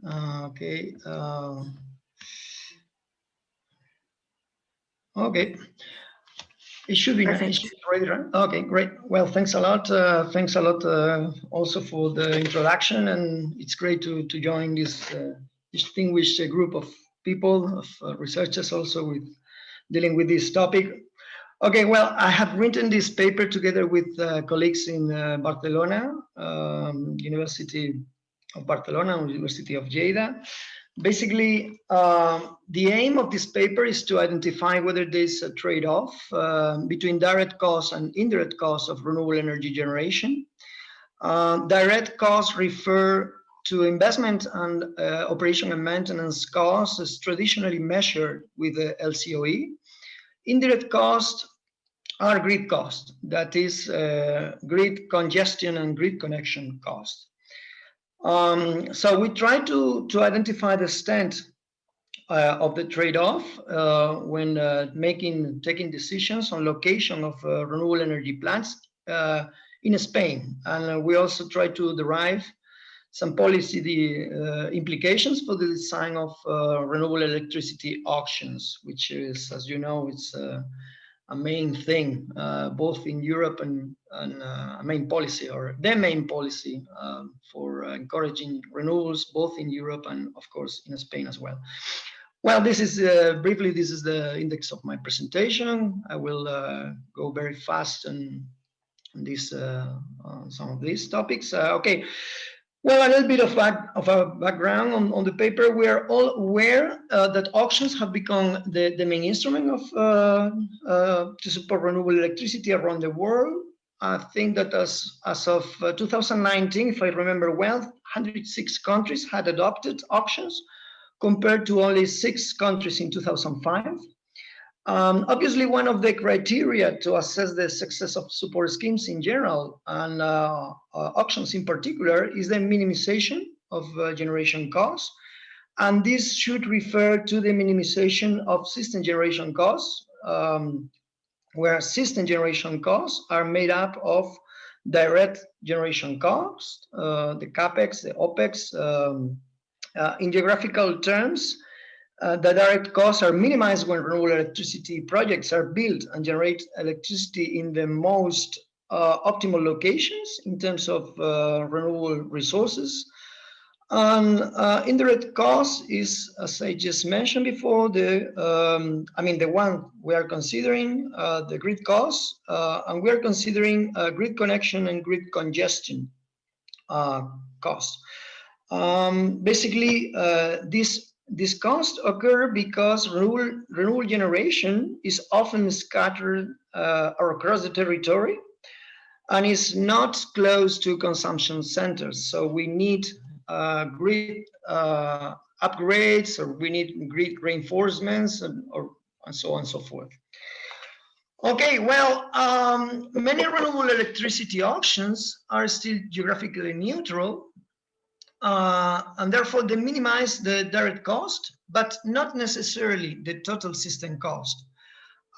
Okay. Okay. It should be ready, right? Okay, great. Well, thanks a lot. Thanks a lot also for the introduction, and it's great to join this distinguished group of people, of researchers also with dealing with this topic. Okay, well, I have written this paper together with colleagues in Barcelona, University of Barcelona, University of Lleida, Basically, the aim of this paper is to identify whether there's a trade-off between direct costs and indirect costs of renewable energy generation. Direct costs refer to investment and operation and maintenance costs as traditionally measured with the LCOE. Indirect costs are grid costs, that is grid congestion and grid connection costs. So we try to identify the extent of the trade-off when taking decisions on location of renewable energy plants in Spain. And we also try to derive some policy implications for the design of renewable electricity auctions, which is, as you know, it's a main thing, both in Europe and a main policy, or the main policy for encouraging renewables, both in Europe and, of course, in Spain as well. Well, this is briefly, this is the index of my presentation. I will go very fast on this, some of these topics. Okay. Well, a little bit of a background on the paper. We are all aware that auctions have become the main instrument of to support renewable electricity around the world. I think that as of 2019, if I remember well, 106 countries had adopted auctions compared to only 6 countries in 2005. Obviously, one of the criteria to assess the success of support schemes in general and auctions in particular is the minimization of generation costs. And this should refer to the minimization of system generation costs, where system generation costs are made up of direct generation costs, the CAPEX, the OPEX. In geographical terms, the direct costs are minimized when renewable electricity projects are built and generate electricity in the most optimal locations in terms of renewable resources. And indirect cost is, as I just mentioned before, the one we are considering, the grid costs, and we are considering grid connection and grid congestion costs. Basically, this costs occur because renewable generation is often scattered across the territory and is not close to consumption centers. So we need grid upgrades, or we need grid reinforcements, and so on and so forth. Okay, well, many renewable electricity auctions are still geographically neutral, and therefore they minimize the direct cost, but not necessarily the total system cost.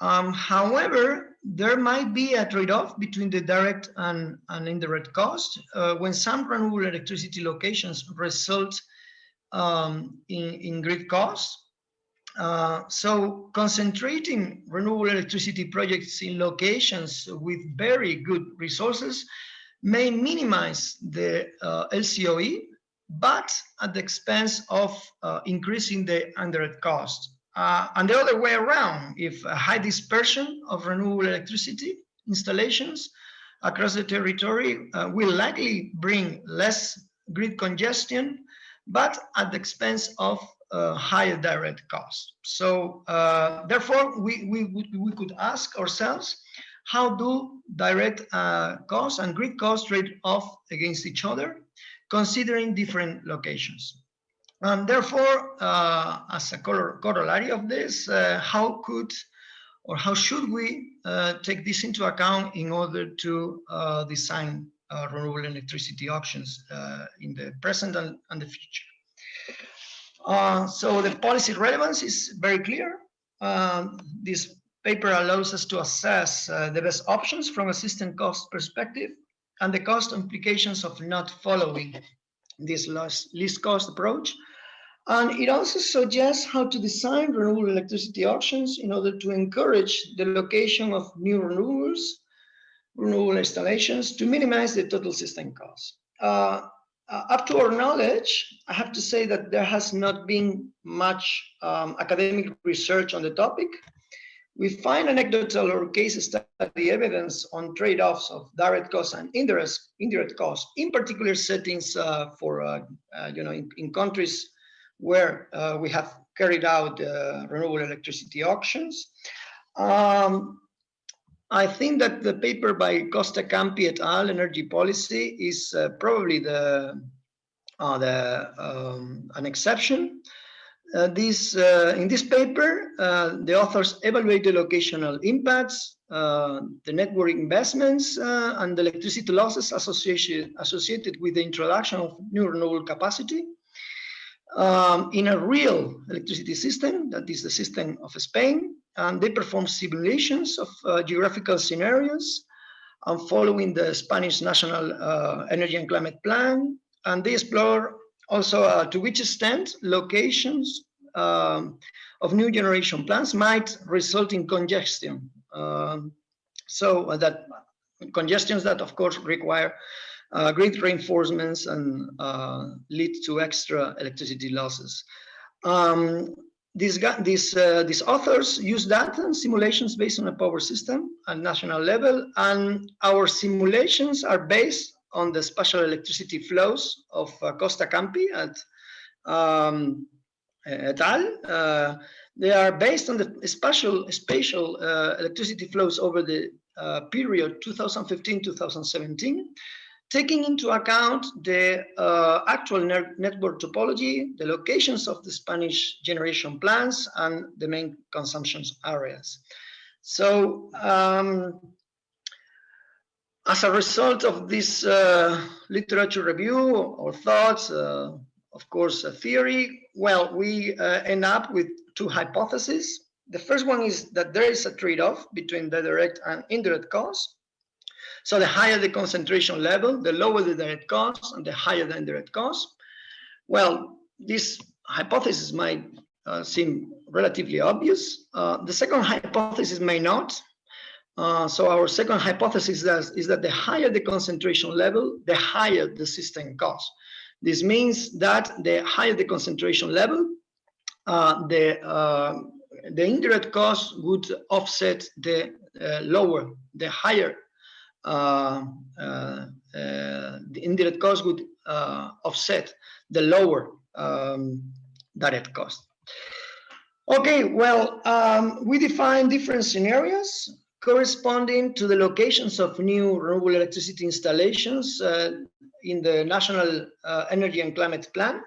However, there might be a trade-off between the direct and indirect cost when some renewable electricity locations result in grid costs. So concentrating renewable electricity projects in locations with very good resources may minimize the LCOE, but at the expense of increasing the indirect cost. And the other way around, if a high dispersion of renewable electricity installations across the territory will likely bring less grid congestion, but at the expense of higher direct costs. So therefore, we could ask ourselves, how do direct costs and grid costs trade off against each other, considering different locations? And therefore, as a corollary of this, how should we take this into account in order to design renewable electricity auctions in the present and the future? So the policy relevance is very clear. This paper allows us to assess the best options from a system cost perspective and the cost implications of not following this least cost approach. And it also suggests how to design renewable electricity auctions in order to encourage the location of new renewable installations to minimize the total system cost. Up to our knowledge, I have to say that there has not been much academic research on the topic. We find anecdotal or case study evidence on trade-offs of direct costs and indirect costs, in particular settings in countries where we have carried out renewable electricity auctions. I think that the paper by Costa Campi et al. Energy Policy is probably an exception. In this paper, the authors evaluate the locational impacts, the network investments, and the electricity losses associated with the introduction of new renewable capacity in a real electricity system, that is the system of Spain, and they perform simulations of geographical scenarios following the Spanish National Energy and Climate Plan, and they explore also to which extent locations of new generation plants might result in congestion. So that congestions that of course require grid reinforcements and lead to extra electricity losses. These authors use data and simulations based on a power system at national level, and our simulations are based on the spatial electricity flows of Costa Campi et al. They are based on the spatial electricity flows over the period 2015-2017, taking into account the actual network topology, the locations of the Spanish generation plants, and the main consumption areas. So, as a result of this literature review or thoughts, of course, a theory, well, we end up with two hypotheses. The first one is that there is a trade-off between the direct and indirect costs. So the higher the concentration level, the lower the direct cost, and the higher the indirect cost. Well, this hypothesis might seem relatively obvious. The second hypothesis may not. So our second hypothesis is that the higher the concentration level, the higher the system cost. This means that the higher the concentration level, the indirect cost would offset the higher the indirect cost would offset the lower direct cost. Okay, well, we define different scenarios corresponding to the locations of new renewable electricity installations in the National Energy and Climate Plan.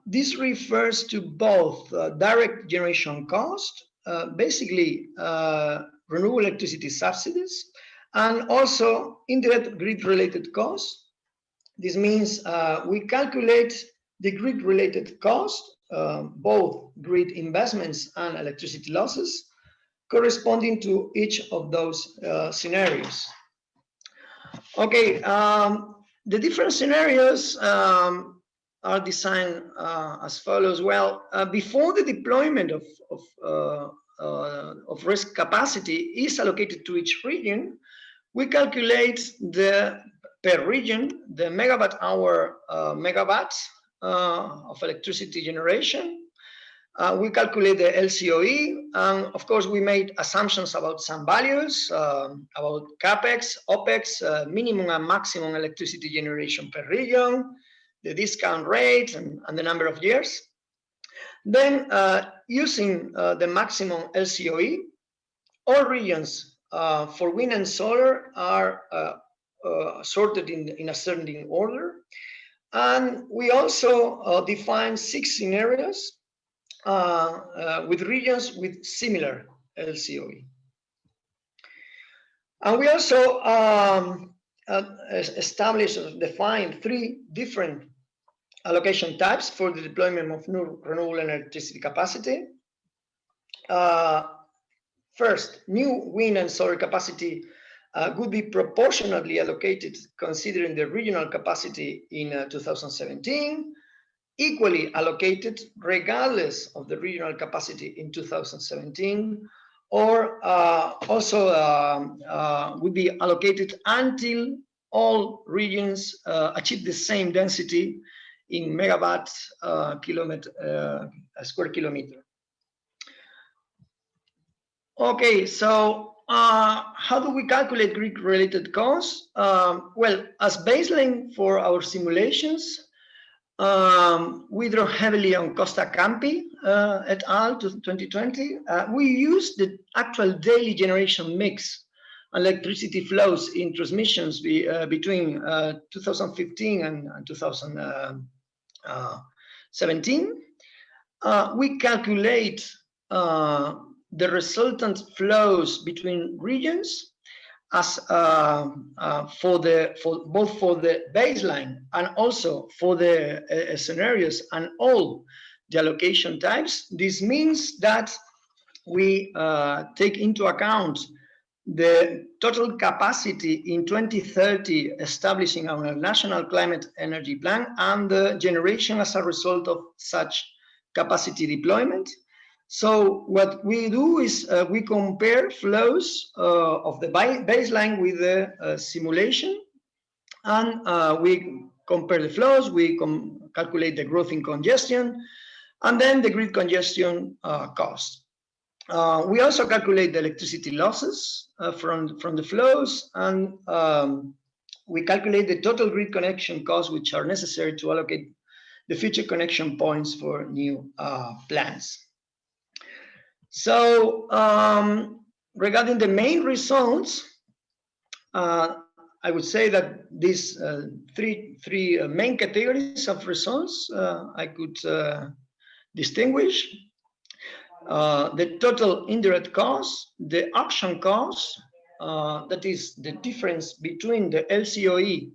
This refers to both direct generation cost, basically renewable electricity subsidies, and also indirect grid-related costs. This means we calculate the grid-related cost, both grid investments and electricity losses, corresponding to each of those scenarios. Okay, the different scenarios are designed as follows. Well, before the deployment of risk capacity is allocated to each region, we calculate per region the megawatt hour megawatts of electricity generation. We calculate the LCOE, and of course we made assumptions about some values, about CAPEX, OPEX, minimum and maximum electricity generation per region, the discount rate, and the number of years. Then, using the maximum LCOE, all regions for wind and solar are sorted in ascending order. And we also define 6 scenarios with regions with similar LCOE. And we also established or defined 3 different allocation types for the deployment of new renewable electricity capacity. First, new wind and solar capacity would be proportionately allocated considering the regional capacity in 2017, equally allocated regardless of the regional capacity in 2017, or also would be allocated until all regions achieve the same density in megawatt square kilometer. Okay, so how do we calculate grid-related costs? Well, as baseline for our simulations, We draw heavily on Costa Campi et al. To 2020. We use the actual daily generation mix electricity flows in transmissions between 2015 and 2017. We calculate the resultant flows between regions as for both the baseline and also for the scenarios and all the allocation types. This means that we take into account the total capacity in 2030 establishing our national climate energy plan and the generation as a result of such capacity deployment. So what we do is we compare flows of the baseline with the simulation, and we compare the flows, we calculate the growth in congestion, and then the grid congestion cost. We also calculate the electricity losses from the flows, and we calculate the total grid connection costs which are necessary to allocate the future connection points for new plants. So regarding the main results, I would say that these three main categories of results I could distinguish. The total indirect cost, the auction cost, that is the difference between the LCOE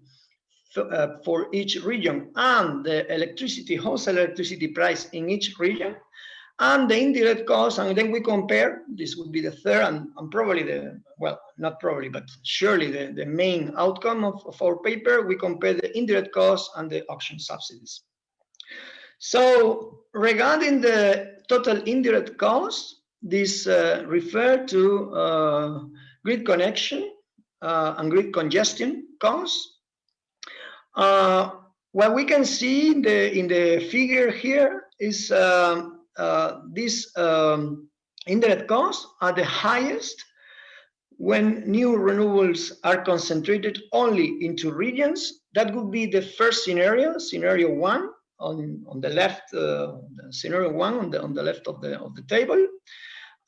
for each region and the wholesale electricity price in each region, and the indirect cost, and then we compare. This would be the third and probably not probably, but surely the main outcome of our paper. We compare the indirect cost and the auction subsidies. So regarding the total indirect cost, this refer to grid connection and grid congestion costs. What we can see in the figure here is these indirect costs are the highest when new renewables are concentrated only into regions. That would be the first scenario, scenario 1 on the left, scenario 1 on the left of the table,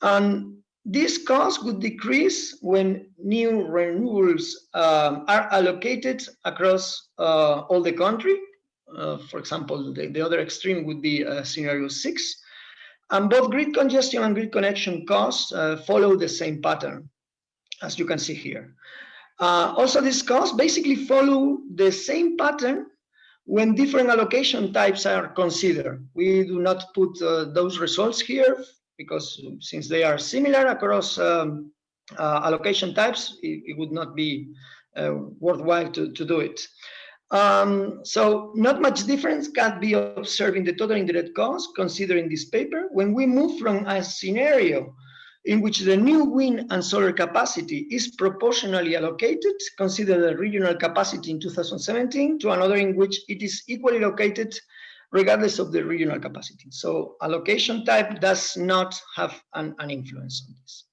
and this cost would decrease when new renewables are allocated across all the country. For example, the other extreme would be scenario 6. And both grid congestion and grid connection costs follow the same pattern, as you can see here. Also, these costs basically follow the same pattern when different allocation types are considered. We do not put those results here because since they are similar across allocation types, it would not be worthwhile to do it. So not much difference can be observed in the total indirect cost considering this paper when we move from a scenario in which the new wind and solar capacity is proportionally allocated, consider the regional capacity in 2017, to another in which it is equally located regardless of the regional capacity. So allocation type does not have an influence on this.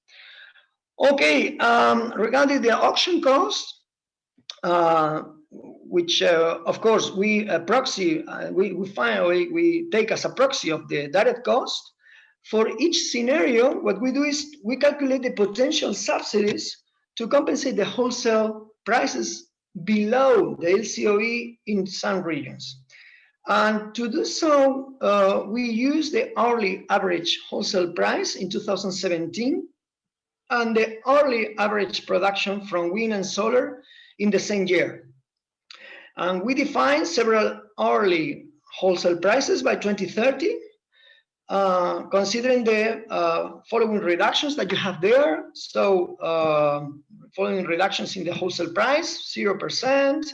Okay, regarding the auction cost, which of course we take as a proxy of the direct cost. For each scenario, what we do is we calculate the potential subsidies to compensate the wholesale prices below the LCOE in some regions. And to do so, we use the hourly average wholesale price in 2017 and the hourly average production from wind and solar in the same year. And we define several hourly wholesale prices by 2030, considering the following reductions that you have there. So following reductions in the wholesale price: 0%,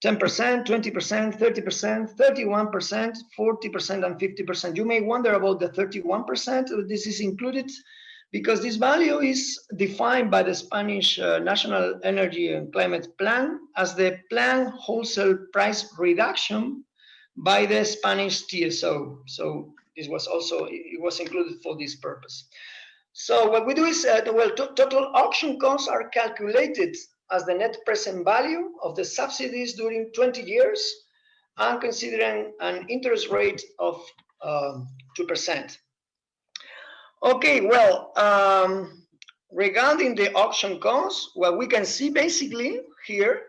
10%, 20%, 30%, 31%, 40%, and 50%. You may wonder about the 31%. This is included because this value is defined by the Spanish National Energy and Climate Plan as the planned wholesale price reduction by the Spanish TSO. So this was also, it was included for this purpose. So what we do is, total auction costs are calculated as the net present value of the subsidies during 20 years. and considering an interest rate of 2%. Okay, well, regarding the auction costs, what we can see basically here,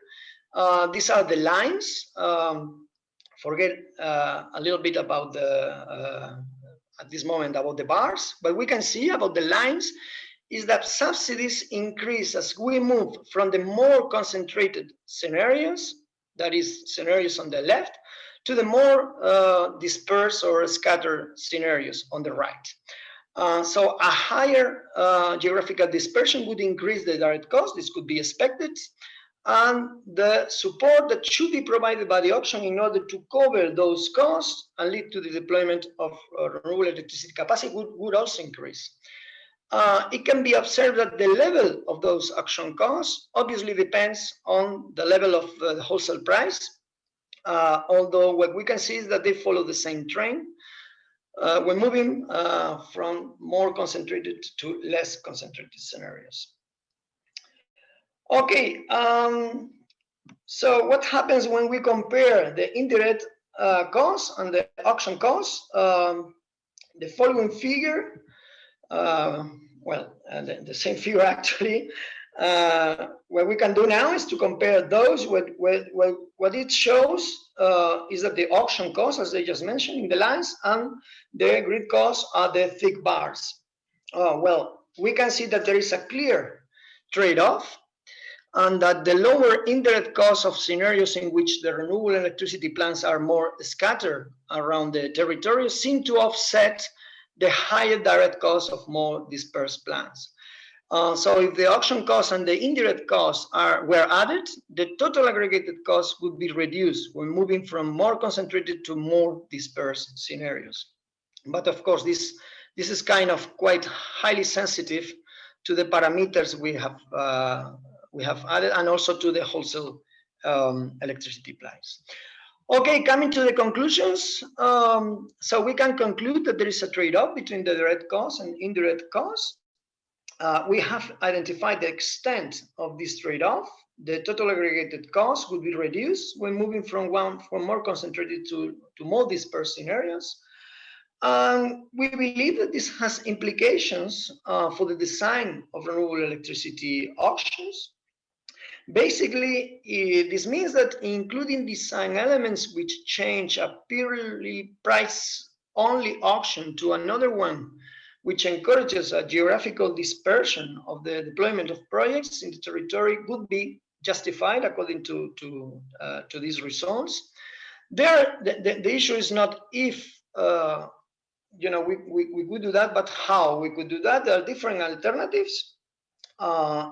these are the lines. Forget a little bit about the, at this moment, about the bars, but we can see about the lines is that subsidies increase as we move from the more concentrated scenarios, that is scenarios on the left, to the more dispersed or scattered scenarios on the right. So a higher geographical dispersion would increase the direct cost. This could be expected. And the support that should be provided by the auction in order to cover those costs and lead to the deployment of renewable electricity capacity would also increase. It can be observed that the level of those auction costs obviously depends on the level of the wholesale price, although what we can see is that they follow the same trend. We're moving from more concentrated to less concentrated scenarios. Okay, so what happens when we compare the indirect costs and the auction costs? The following figure, the same figure actually, what we can do now is to compare those. What it shows is that the auction costs, as I just mentioned in the lines, and the grid costs are the thick bars. Well, we can see that there is a clear trade-off, and that the lower indirect costs of scenarios in which the renewable electricity plants are more scattered around the territory seem to offset the higher direct costs of more dispersed plants. So if the auction costs and the indirect costs were added, the total aggregated cost would be reduced when moving from more concentrated to more dispersed scenarios. But of course, this is kind of quite highly sensitive to the parameters we have added, and also to the wholesale electricity price. Okay, coming to the conclusions. So we can conclude that there is a trade-off between the direct costs and indirect costs. We have identified the extent of this trade-off. The total aggregated cost would be reduced when moving from more concentrated to more dispersed scenarios. We believe that this has implications for the design of renewable electricity auctions. Basically, this means that including design elements which change a purely price-only auction to another one, which encourages a geographical dispersion of the deployment of projects in the territory, would be justified according to these results. The issue is not if we could do that, but how we could do that. There are different alternatives.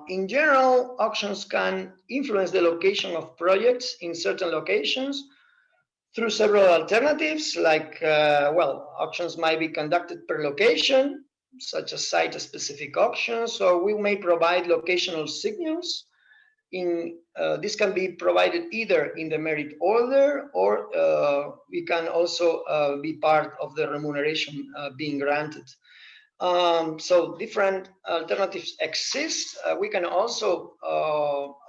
In general, auctions can influence the location of projects in certain locations through several alternatives, like, auctions might be conducted per location, such as site-specific auctions, or we may provide locational signals. This can be provided either in the merit order, or we can also be part of the remuneration being granted. So different alternatives exist. We can also,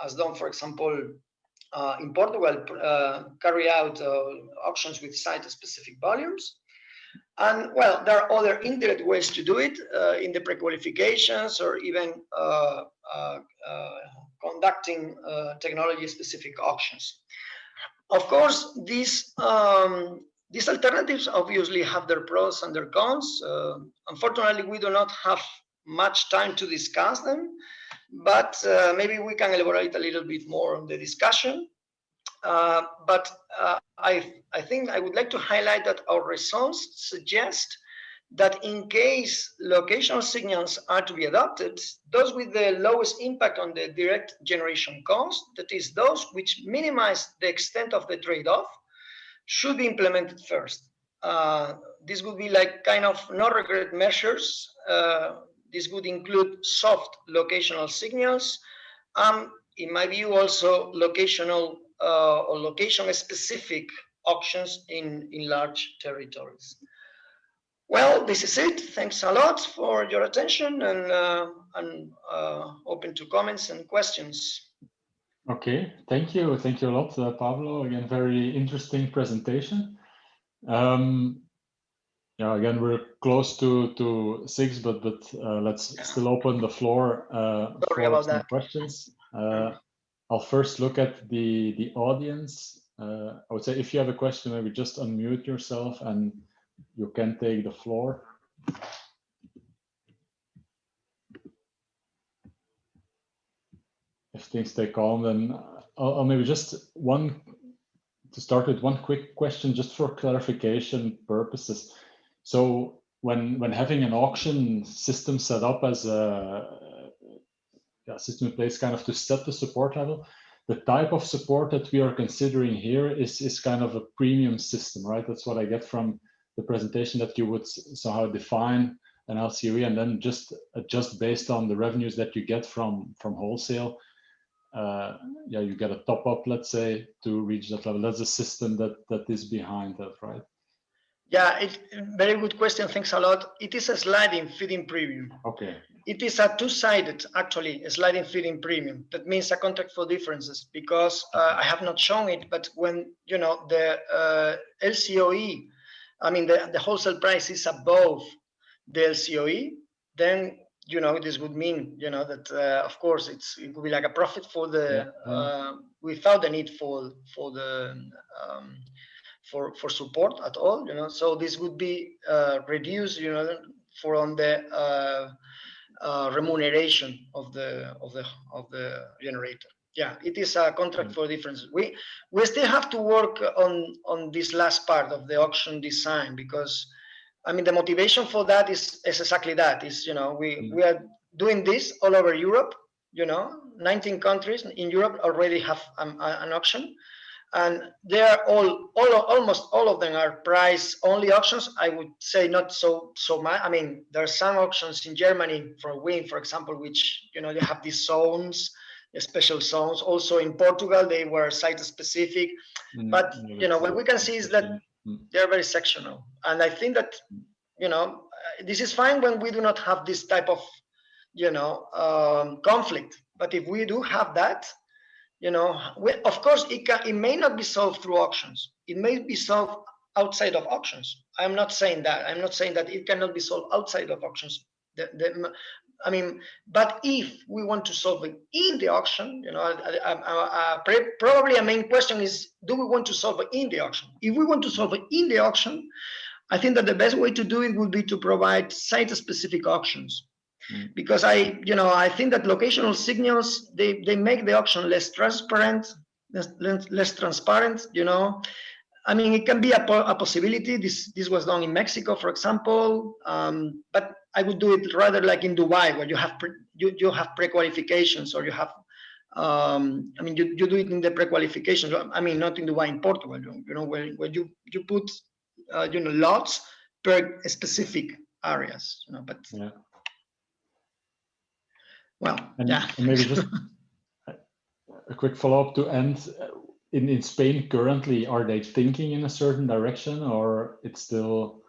as done, for example, in Portugal, carry out auctions with site-specific volumes. And well, there are other indirect ways to do it in the pre-qualifications, or even conducting technology-specific auctions. Of course, these alternatives obviously have their pros and their cons. Unfortunately, we do not have much time to discuss them, but maybe we can elaborate a little bit more on the discussion. But I think I would like to highlight that our results suggest that in case locational signals are to be adopted, those with the lowest impact on the direct generation cost, that is, those which minimize the extent of the trade-off, should be implemented first. This would be like kind of no-regret measures. This would include soft locational signals, in my view, also locational or location-specific options in large territories. Well, this is it. Thanks a lot for your attention, and open to comments and questions.
Okay, thank you a lot, Pablo. Again, very interesting presentation. Yeah, again, we're close to 6, but let's still open the floor for some questions. I'll first look at the audience. I would say if you have a question, maybe just unmute yourself and you can take the floor. If things stay calm, then I'll maybe just to start with one quick question, just for clarification purposes. So when having an auction system set up as a system in place kind of to set the support level, the type of support that we are considering here is kind of a premium system, right? That's what I get from the presentation, that you would somehow define an LCOE and then just adjust based on the revenues that you get from wholesale. Yeah, you get a top up, let's say, to reach that level. That's the system that is behind that, right?
Yeah, very good question. Thanks a lot. It is a sliding feed-in premium.
Okay.
It is a two-sided, actually, a sliding feed-in premium. That means a contract for differences, because I have not shown it, but when the LCOE, I mean the wholesale price is above the LCOE, then this would mean that of course it would be like a profit for the without the need for the for support at all. So this would be reduced for on the remuneration of the generator. Yeah, it is a contract for differences. We still have to work on this last part of the auction design, because I mean the motivation for that is exactly that. Is we are doing this all over Europe. 19 countries in Europe already have an auction, and they are almost all of them are price only auctions. I would say not so much. I mean, there are some auctions in Germany for wind, for example, which they have these zones, special zones. Also in Portugal, they were site specific. But what we can see is that they're very sectional, and I think that this is fine when we do not have this type of conflict. But if we do have that, of course, it may not be solved through auctions. It may be solved outside of auctions. I'm not saying that. I'm not saying that it cannot be solved outside of auctions. I mean, but if we want to solve it in the auction, probably a main question is, do we want to solve it in the auction? If we want to solve it in the auction, I think that the best way to do it would be to provide site-specific auctions. Because I think that locational signals, they make the auction less transparent. I mean, it can be a possibility. This was done in Mexico, for example, but I would do it rather like in Dubai, where you have pre-qualifications, or you have I mean, you do it in the pre-qualifications. I mean, not in Dubai, in Portugal, where you put lots per specific areas, but
yeah.
Well,
and
yeah.
Maybe just a quick follow-up to end. In Spain currently, are they thinking in a certain direction, or it's still?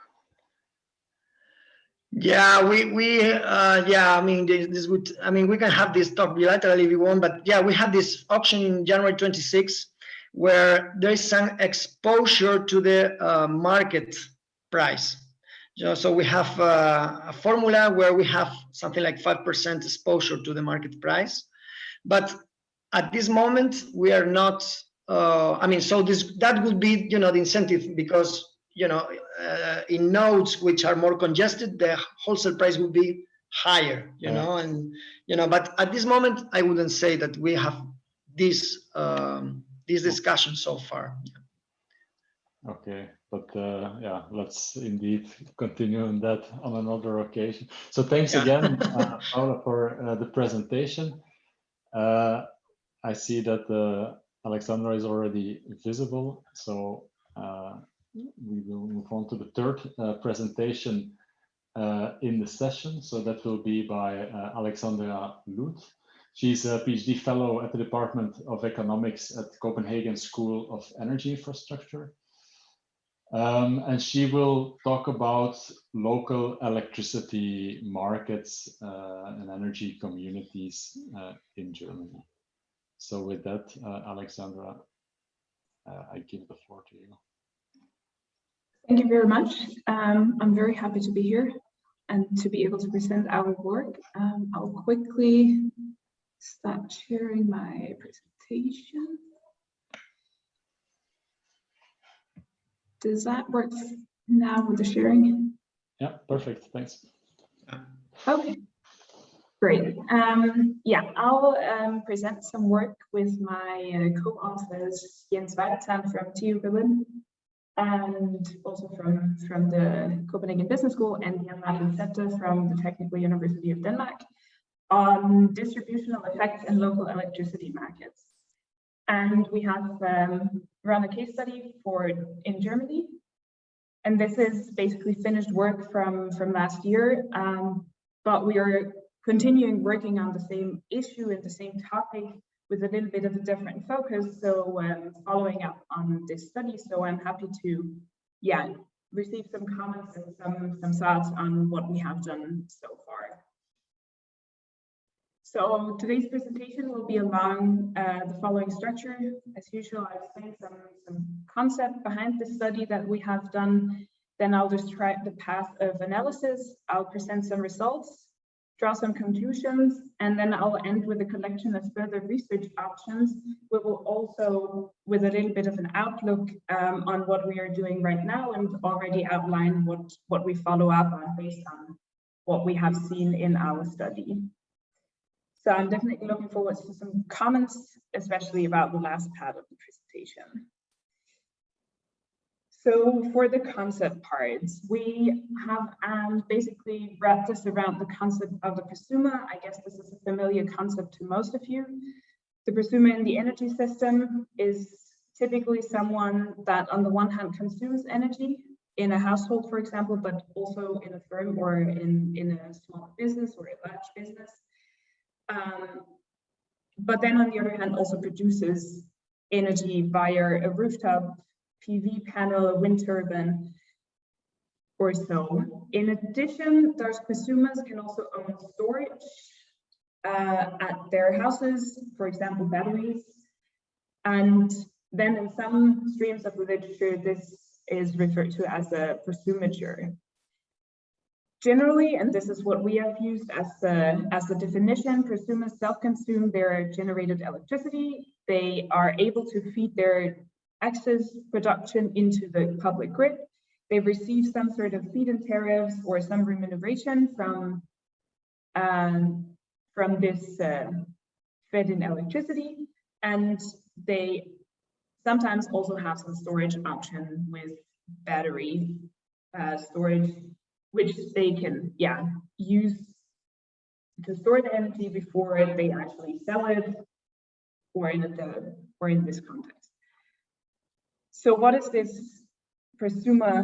Yeah, I mean, this would. I mean, we can have this talk bilaterally if you want, but yeah, we had this auction in January 26, where there is some exposure to the market price. So we have a formula where we have something like 5% exposure to the market price, but at this moment we are not. I mean, so that would be the incentive, because in nodes which are more congested, the wholesale price would be higher. And but at this moment I wouldn't say that we have this discussion so far.
Okay, but yeah, let's indeed continue on that on another occasion. So thanks again, Paula, for the presentation. I see that Alexandra is already visible, so we will move on to the third presentation in the session. So that will be by Alexandra Lüth. She's a PhD fellow at the Department of Economics at Copenhagen School of Energy Infrastructure. And she will talk about local electricity markets and energy communities in Germany. So with that, Alexandra, I give the floor to you.
Thank you very much. I'm very happy to be here and to be able to present our work. I'll quickly start sharing my presentation. Does that work now with the sharing?
Yeah, perfect. Thanks.
Okay, great. Yeah, I'll present some work with my co-authors Jens Weibezahn from TU Berlin, and also from the Copenhagen Business School, and Jan Zepter from the Technical University of Denmark, on distributional effects in local electricity markets. And we have run a case study in Germany. And this is basically finished work from last year, but we are continuing working on the same issue and the same topic with a little bit of a different focus. So following up on this study, so I'm happy to, receive some comments and some thoughts on what we have done so far. So today's presentation will be along the following structure. As usual, I'll explain some concept behind the study that we have done. Then I'll describe the path of analysis. I'll present some results, draw some conclusions, and then I'll end with a collection of further research options. We will also, with a little bit of an outlook on what we are doing right now, and already outline what we follow up on based on what we have seen in our study. So I'm definitely looking forward to some comments, especially about the last part of the presentation. So for the concept parts, we have basically wrapped this around the concept of the prosumer. I guess this is a familiar concept to most of you. The prosumer in the energy system is typically someone that on the one hand consumes energy in a household, for example, but also in a firm or in a small business or a large business. But then on the other hand also produces energy via a rooftop PV panel, a wind turbine, or so. In addition, those prosumers can also own storage at their houses, for example, batteries. And then in some streams of the literature, this is referred to as a prosumature. Generally, and this is what we have used as the definition, prosumers self-consume their generated electricity. They are able to feed their excess production into the public grid. They receive some sort of feed-in tariffs or some remuneration from this fed-in electricity, and they sometimes also have some storage option with battery storage, which they can use to store the energy before they actually sell it, or in this context. So what is this prosumer?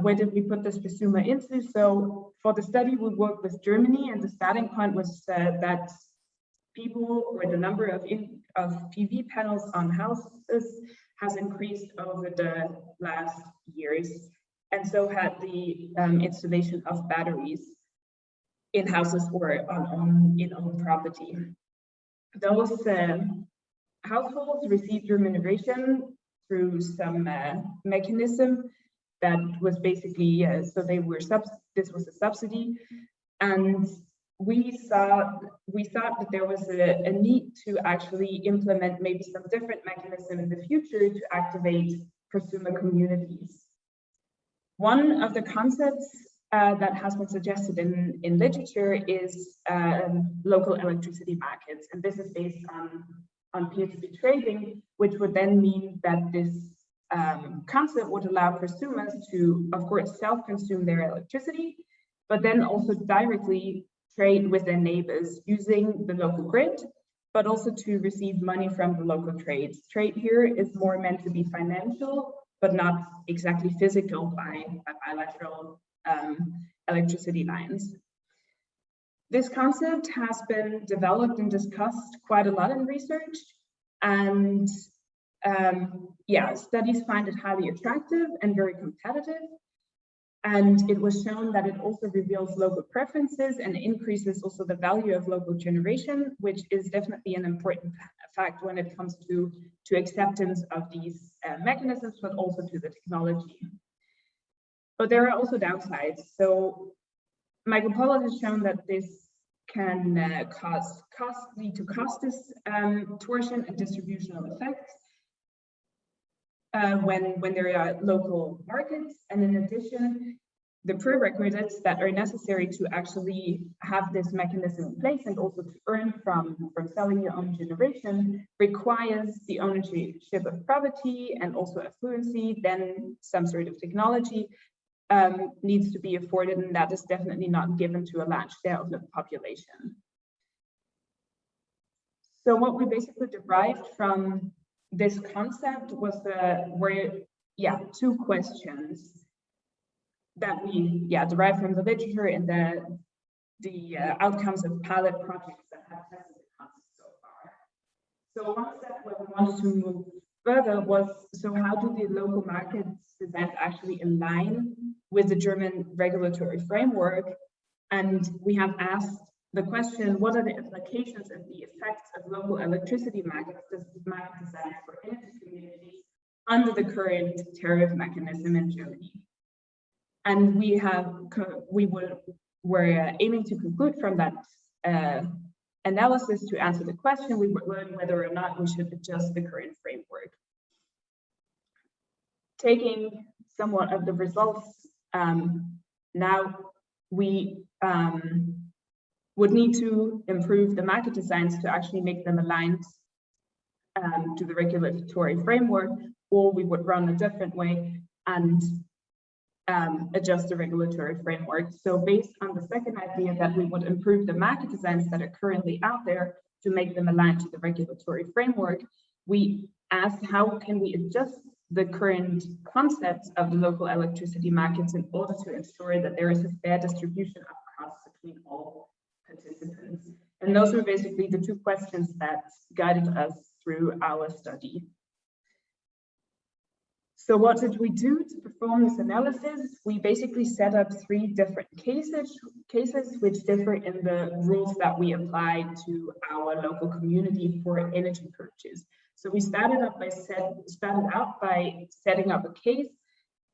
Where did we put this prosumer into? So for the study, we worked with Germany, and the starting point was that people, or the number of PV panels on houses has increased over the last years, and so had the installation of batteries in houses or in own property. Those households received remuneration through some mechanism that was basically, so they were this was a subsidy, and we thought that there was a need to actually implement maybe some different mechanism in the future to activate prosumer communities. One of the concepts that has been suggested in literature is local electricity markets, and this is based on peer-to-peer trading, which would then mean that this concept would allow prosumers to, of course, self-consume their electricity, but then also directly trade with their neighbors using the local grid, but also to receive money from the local trades. Trade here is more meant to be financial, but not exactly physical by bilateral electricity lines. This concept has been developed and discussed quite a lot in research, and studies find it highly attractive and very competitive. And it was shown that it also reveals local preferences and increases also the value of local generation, which is definitely an important fact when it comes to acceptance of these mechanisms, but also to the technology. But there are also downsides. So Michael Pollard has shown that this can lead to cost distortion and distributional effects when there are local markets. And in addition, the prerequisites that are necessary to actually have this mechanism in place and also to earn from selling your own generation requires the ownership of property and also affluency, then some sort of technology needs to be afforded, and that is definitely not given to a large share of the population. So what we basically derived from this concept was two questions that we derived from the literature and the outcomes of pilot projects that have tested the concept so far. So one step where we wanted to move further was, so how do the local markets designs actually align with the German regulatory framework? And we have asked the question, what are the implications and the effects of local electricity market design for energy communities under the current tariff mechanism in Germany? And we're aiming to conclude from that analysis to answer the question. We would learn whether or not we should adjust the current framework. Taking somewhat of the results, now we would need to improve the market designs to actually make them aligned to the regulatory framework, or we would run a different way and adjust the regulatory framework. So based on the second idea that we would improve the market designs that are currently out there to make them aligned to the regulatory framework, we asked how can we adjust the current concepts of the local electricity markets in order to ensure that there is a fair distribution of costs between all participants. And those were basically the two questions that guided us through our study. So what did we do to perform this analysis? We basically set up 3 different cases which differ in the rules that we apply to our local community for energy purchase. So we started out by setting up a case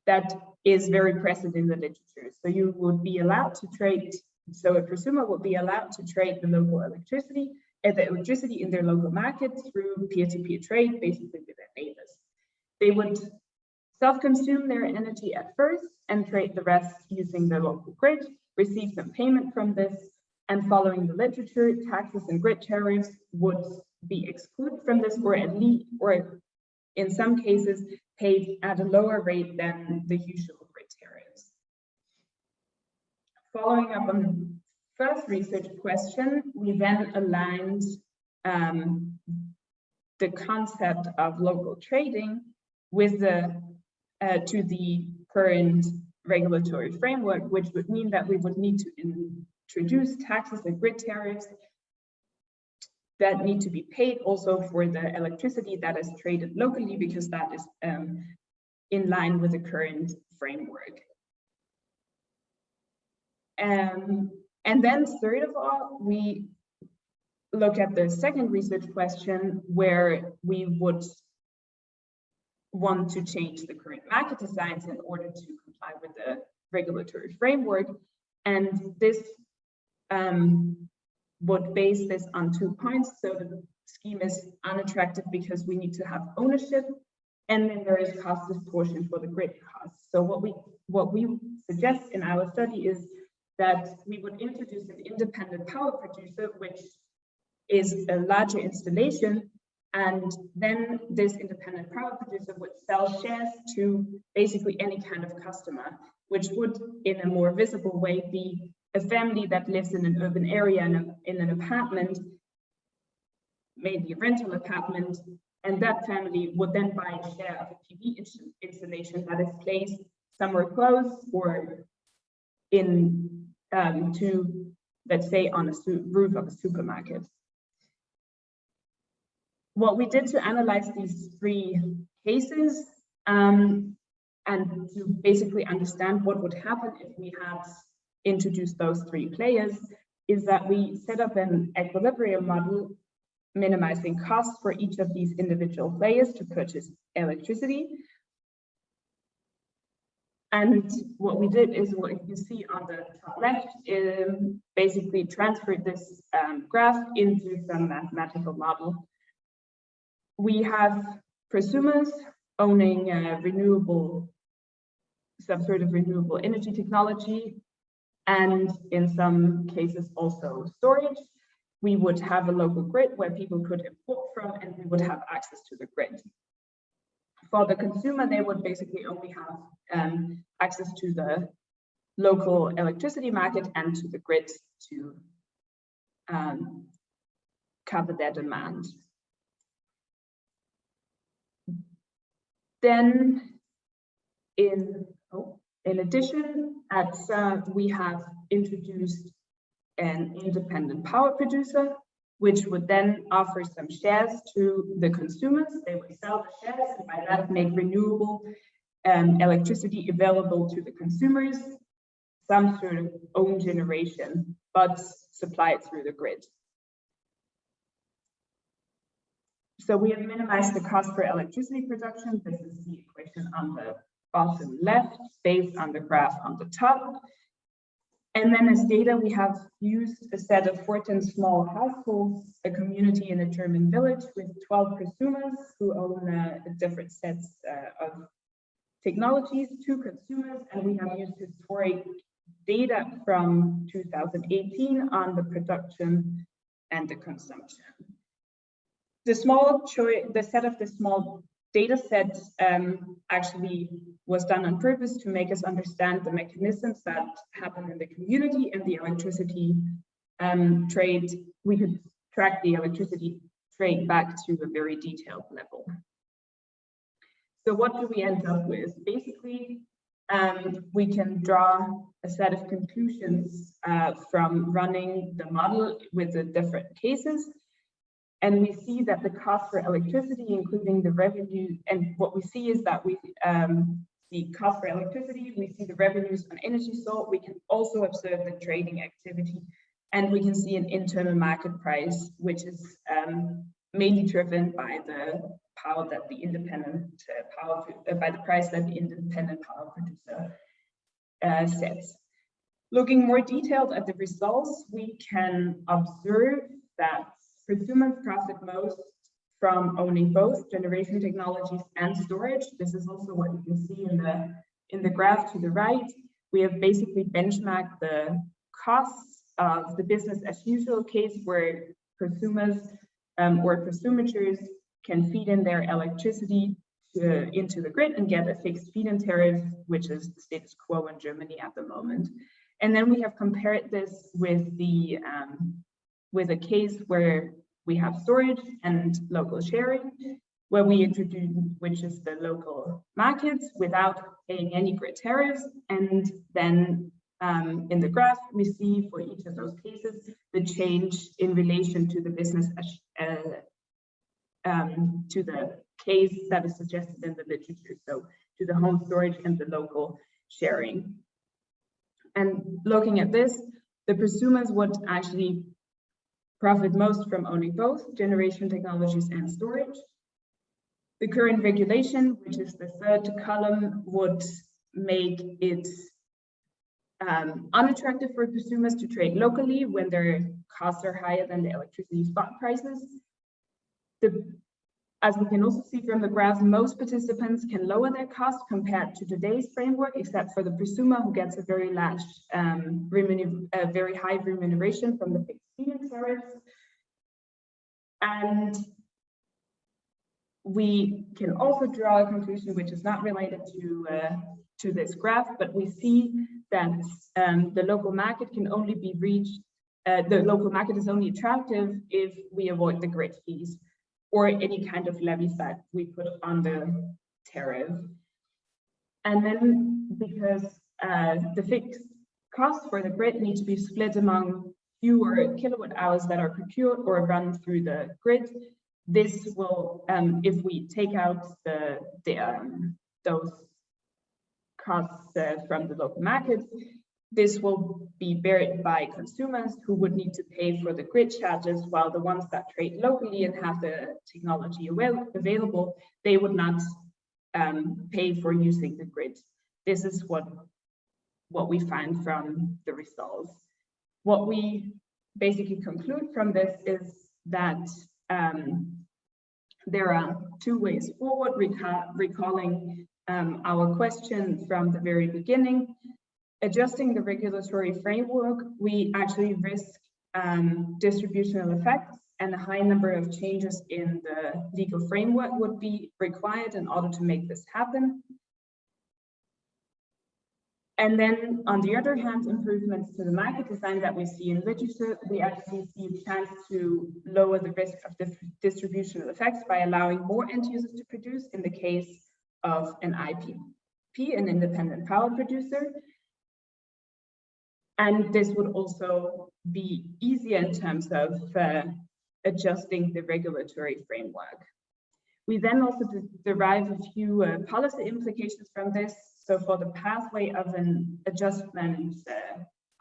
that is very present in the literature. So you would be allowed to trade, so a prosumer would be allowed to trade the local electricity and the electricity in their local market through peer-to-peer trade, basically with their neighbors. They would self-consume their energy at first and trade the rest using the local grid, receive some payment from this, and following the literature, taxes and grid tariffs would be excluded from this, or at least, or in some cases, paid at a lower rate than the usual grid tariffs. Following up on the first research question, we then aligned the concept of local trading with to the current regulatory framework, which would mean that we would need to introduce taxes and grid tariffs that need to be paid also for the electricity that is traded locally, because that is in line with the current framework. And then third of all, we look at the second research question where we would want to change the current market designs in order to comply with the regulatory framework. And this would base this on 2 points. So the scheme is unattractive because we need to have ownership, and then there is cost distortion for the grid costs. So what we suggest in our study is that we would introduce an independent power producer, which is a larger installation, and then this independent power producer would sell shares to basically any kind of customer, which would in a more visible way be a family that lives in an urban area in an apartment, maybe a rental apartment, and that family would then buy a share of a PV installation that is placed somewhere close or in let's say on a roof of a supermarket. What we did to analyze these 3 cases, and to basically understand what would happen if we had introduced those three players, is that we set up an equilibrium model minimizing costs for each of these individual players to purchase electricity. And what we did is what you can see on the top left, basically transferred this graph into some mathematical model. We have prosumers owning some sort of renewable energy technology, and in some cases also storage. We would have a local grid where people could import from, and we would have access to the grid. For the consumer, they would basically only have access to the local electricity market and to the grid to cover their demand. Then in addition, at CERN, we have introduced an independent power producer, which would then offer some shares to the consumers. They would sell the shares and by that make renewable electricity available to the consumers, some sort of own generation, but supply it through the grid. So we have minimized the cost for electricity production. This is the equation on the bottom left, based on the graph on the top. And then as data, we have used a set of 14 small households, a community in a German village with 12 prosumers who own different sets of technologies, 2 consumers, and we have used historic data from 2018 on the production and the consumption. The set of the small data sets actually was done on purpose to make us understand the mechanisms that happen in the community and the electricity trade. We could track the electricity trade back to a very detailed level. So what do we end up with? Basically, we can draw a set of conclusions from running the model with the different cases. And we see that the cost for electricity, including the revenue, and what we see is that the cost for electricity, we see the revenues on energy sold, we can also observe the trading activity, and we can see an internal market price, which is mainly driven by the power that the independent by the price that the independent power producer sets. Looking more detailed at the results, we can observe that prosumers profit most from owning both generation technologies and storage. This is also what you can see in the graph to the right. We have basically benchmarked the costs of the business as usual case where prosumers or prosumators can feed in their electricity into the grid and get a fixed feed-in tariff, which is the status quo in Germany at the moment. And then we have compared this with a case where we have storage and local sharing, where we introduce, which is the local markets without paying any grid tariffs. And then in the graph, we see for each of those cases, the change in relation to the business, to the case that is suggested in the literature. So to the home storage and the local sharing. And looking at this, the prosumers would actually profit most from owning both generation technologies and storage. The current regulation, which is the third column, would make it unattractive for prosumers to trade locally when their costs are higher than the electricity spot prices. As we can also see from the graph, most participants can lower their costs compared to today's framework, except for the prosumer who gets a very large, very high remuneration from the fixed feed-in tariffs. And we can also draw a conclusion which is not related to this graph, but we see that the local market can only be reached, the local market is only attractive if we avoid the grid fees or any kind of levies that we put on the tariff. And then because the fixed costs for the grid need to be split among fewer kilowatt hours that are procured or run through the grid, this will, if we take out those costs from the local markets. This will be borne by consumers who would need to pay for the grid charges, while the ones that trade locally and have the technology available, they would not pay for using the grid. This is what we find from the results. What we basically conclude from this is that there are two ways forward, recalling our question from the very beginning. Adjusting the regulatory framework, we actually risk distributional effects, and a high number of changes in the legal framework would be required in order to make this happen. And then on the other hand, improvements to the market design that we see in literature, we actually see a chance to lower the risk of distributional effects by allowing more end users to produce in the case of an IPP, an independent power producer. And this would also be easier in terms of adjusting the regulatory framework. We then also derive a few policy implications from this. So for the pathway of an adjustment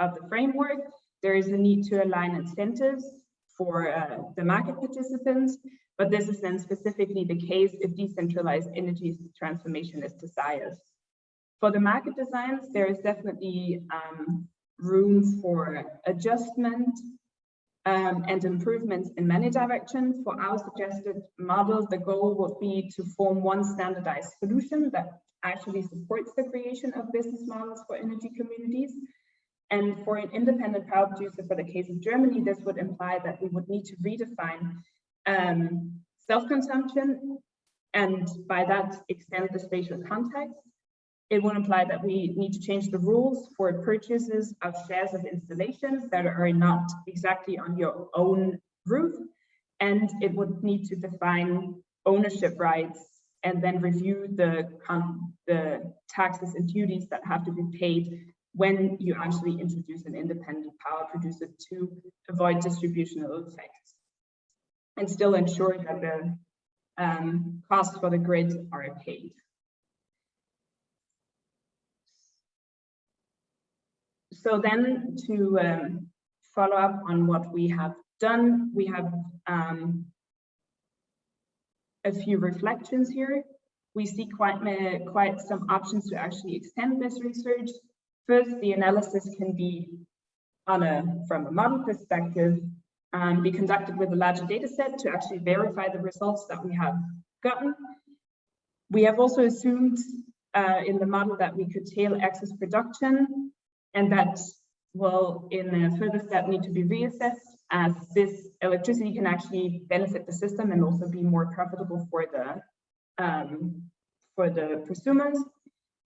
of the framework, there is a need to align incentives for the market participants, but this is then specifically the case if decentralized energy transformation is desired. For the market designs, there is definitely room for adjustment and improvements in many directions. For our suggested model, the goal would be to form one standardized solution that actually supports the creation of business models for energy communities. And for an independent power producer, for the case of Germany, this would imply that we would need to redefine self-consumption, and by that extend the spatial context. It would imply that we need to change the rules for purchases of shares of installations that are not exactly on your own roof. And it would need to define ownership rights and then review the taxes and duties that have to be paid when you actually introduce an independent power producer to avoid distributional effects and still ensure that the costs for the grid are paid. So then to follow up on what we have done, we have a few reflections here. We see quite some options to actually extend this research. First, the analysis can be from a model perspective, be conducted with a larger data set to actually verify the results that we have gotten. We have also assumed in the model that we could tail excess production, and that will in a further step need to be reassessed, as this electricity can actually benefit the system and also be more profitable for the prosumers.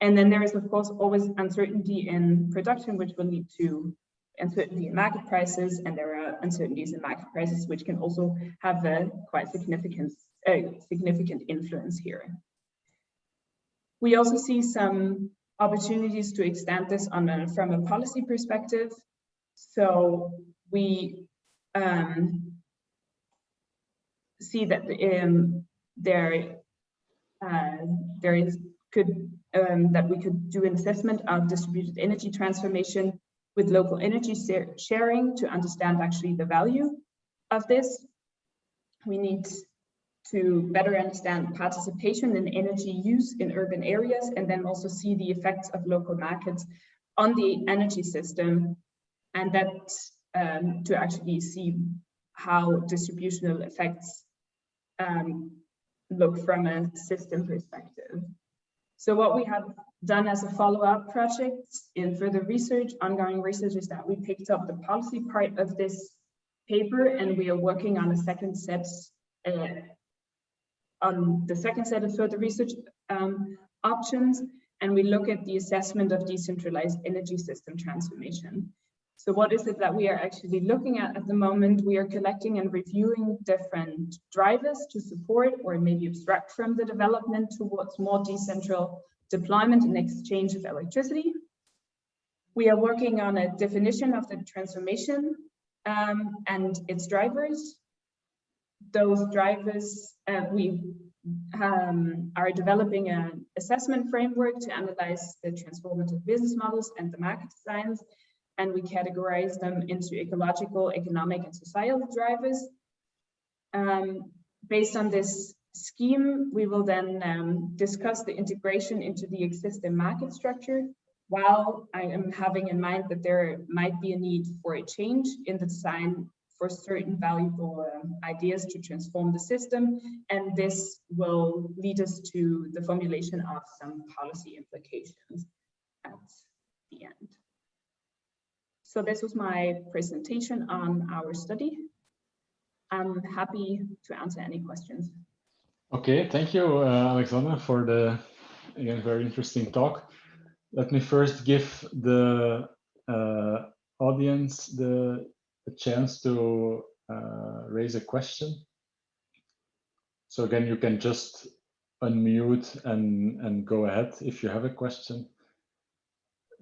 And then there is of course always uncertainty in production, which will lead to uncertainty in market prices, and there are uncertainties in market prices which can also have a quite significant influence here. We also see some opportunities to extend this from a policy perspective. So we see that that we could do an assessment of distributed energy transformation with local energy sharing to understand actually the value of this. We need to better understand participation in energy use in urban areas, and then also see the effects of local markets on the energy system, and that to actually see how distributional effects look from a system perspective. So what we have done as a follow-up project in further research, ongoing research, is that we picked up the policy part of this paper, and we are working on a second set of further research options, and we look at the assessment of decentralized energy system transformation. So what is it that we are actually looking at the moment? We are collecting and reviewing different drivers to support or maybe abstract from the development towards more decentral deployment and exchange of electricity. We are working on a definition of the transformation and its drivers. Those drivers, we are developing an assessment framework to analyze the transformative business models and the market designs, and we categorize them into ecological, economic, and societal drivers. Based on this scheme, we will then discuss the integration into the existing market structure, while I am having in mind that there might be a need for a change in the design for certain valuable ideas to transform the system, and this will lead us to the formulation of some policy implications at the end. So this was my presentation on our study. I'm happy to answer any questions.
Okay, thank you, Alexandra, for the, again, very interesting talk. Let me first give the audience the chance to raise a question. So again, you can just unmute and go ahead if you have a question.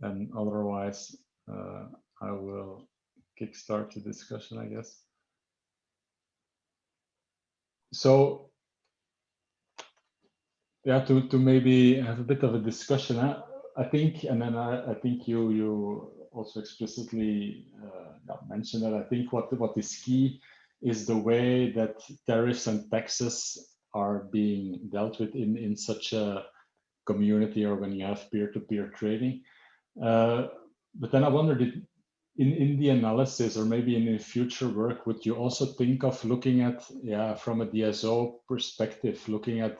And otherwise, I will kickstart the discussion, I guess. So, yeah, to maybe have a bit of a discussion, I think, and then I think you also explicitly mentioned that I think what is key is the way that tariffs and taxes are being dealt with in such a community, or when you have peer-to-peer trading. But then I wondered, in the analysis, or maybe in future work, would you also think of looking at, from a DSO perspective, looking at,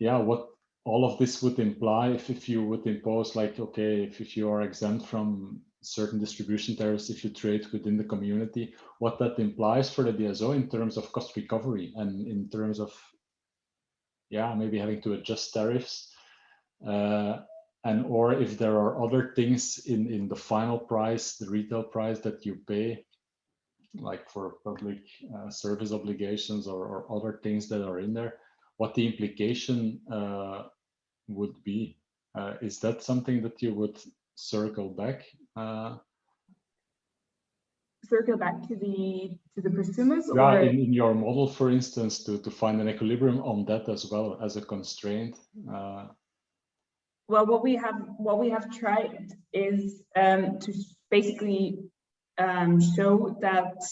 what all of this would imply if you would impose, like, okay, if you are exempt from certain distribution tariffs, if you trade within the community, what that implies for the DSO in terms of cost recovery, and in terms of, maybe having to adjust tariffs, and or if there are other things in the final price, the retail price that you pay, like for public service obligations or other things that are in there, what the implication would be. Is that something that you would circle back?
Circle back to the prosumers?
Yeah, in your model, for instance, to find an equilibrium on that as well as a constraint.
Well, what we have tried is to basically show that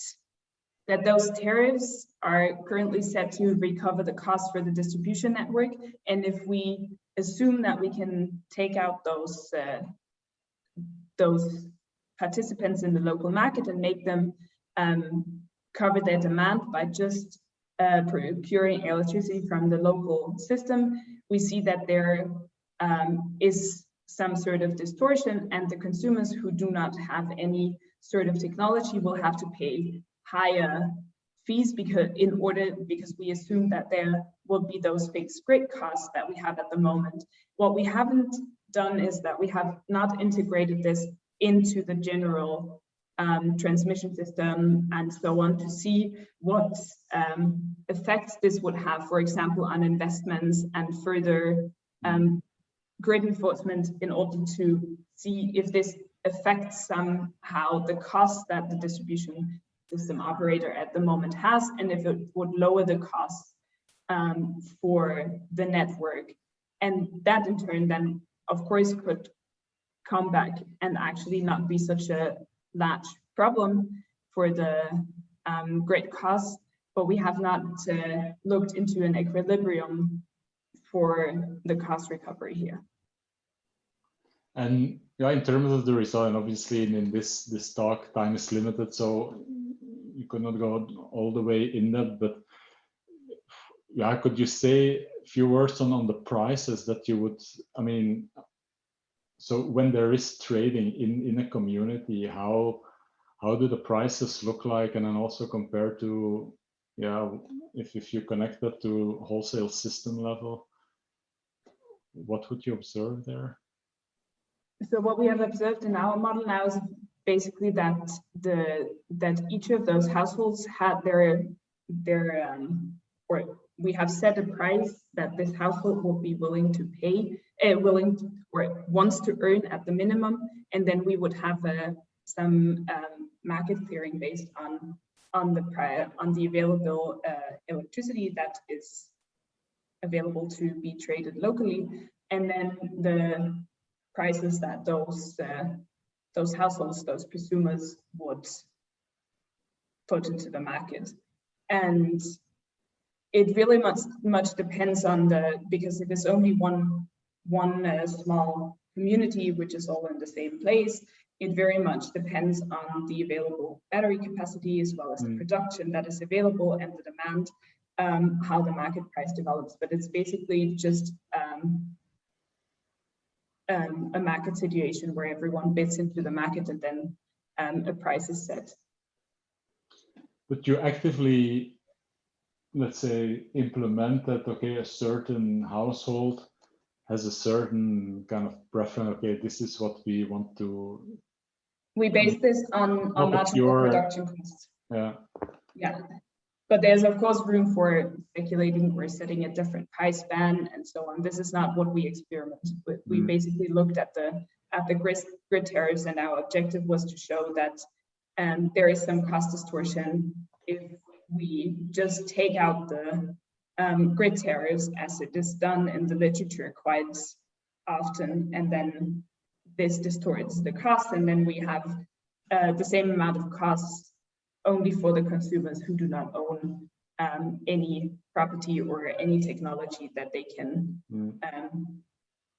those tariffs are currently set to recover the cost for the distribution network, and if we assume that we can take out those participants in the local market and make them cover their demand by just procuring electricity from the local system, we see that there is some sort of distortion, and the consumers who do not have any sort of technology will have to pay higher fees because we assume that there will be those fixed grid costs that we have at the moment. What we haven't done is that we have not integrated this into the general transmission system and so on, to see what effects this would have, for example, on investments and further grid enforcement, in order to see if this affects somehow the cost that the distribution system operator at the moment has, and if it would lower the costs for the network. And that in turn then, of course, could come back and actually not be such a large problem for the grid costs, but we have not looked into an equilibrium for the cost recovery here.
And in terms of the result, and obviously in this talk, time is limited, so you could not go all the way in that, but could you say a few words on the prices that you would, so when there is trading in a community, how do the prices look like? And then also compared to, if you connect that to wholesale system level, what would you observe there?
So what we have observed in our model now is basically that each of those households had or we have set a price that this household will be willing to pay, or wants to earn at the minimum, and then we would have some market clearing based on the available electricity that is available to be traded locally, and then the prices that those households, those prosumers would put into the market. And it really much depends on because if it's only one small community which is all in the same place, it very much depends on the available battery capacity as well as the production that is available and the demand, how the market price develops. But it's basically just a market situation where everyone bids into the market and then a price is set.
But you actively, let's say, implement that, okay, a certain household has a certain kind of preference, okay, this is what we want to...
We base this on marginal production costs.
Yeah.
Yeah. But there's of course room for speculating or setting a different price band and so on. This is not what we experimented with. We basically looked at the grid tariffs, and our objective was to show that there is some cost distortion if we just take out the grid tariffs, as it is done in the literature quite often, and then this distorts the cost, and then we have the same amount of costs only for the consumers who do not own any property or any technology that they can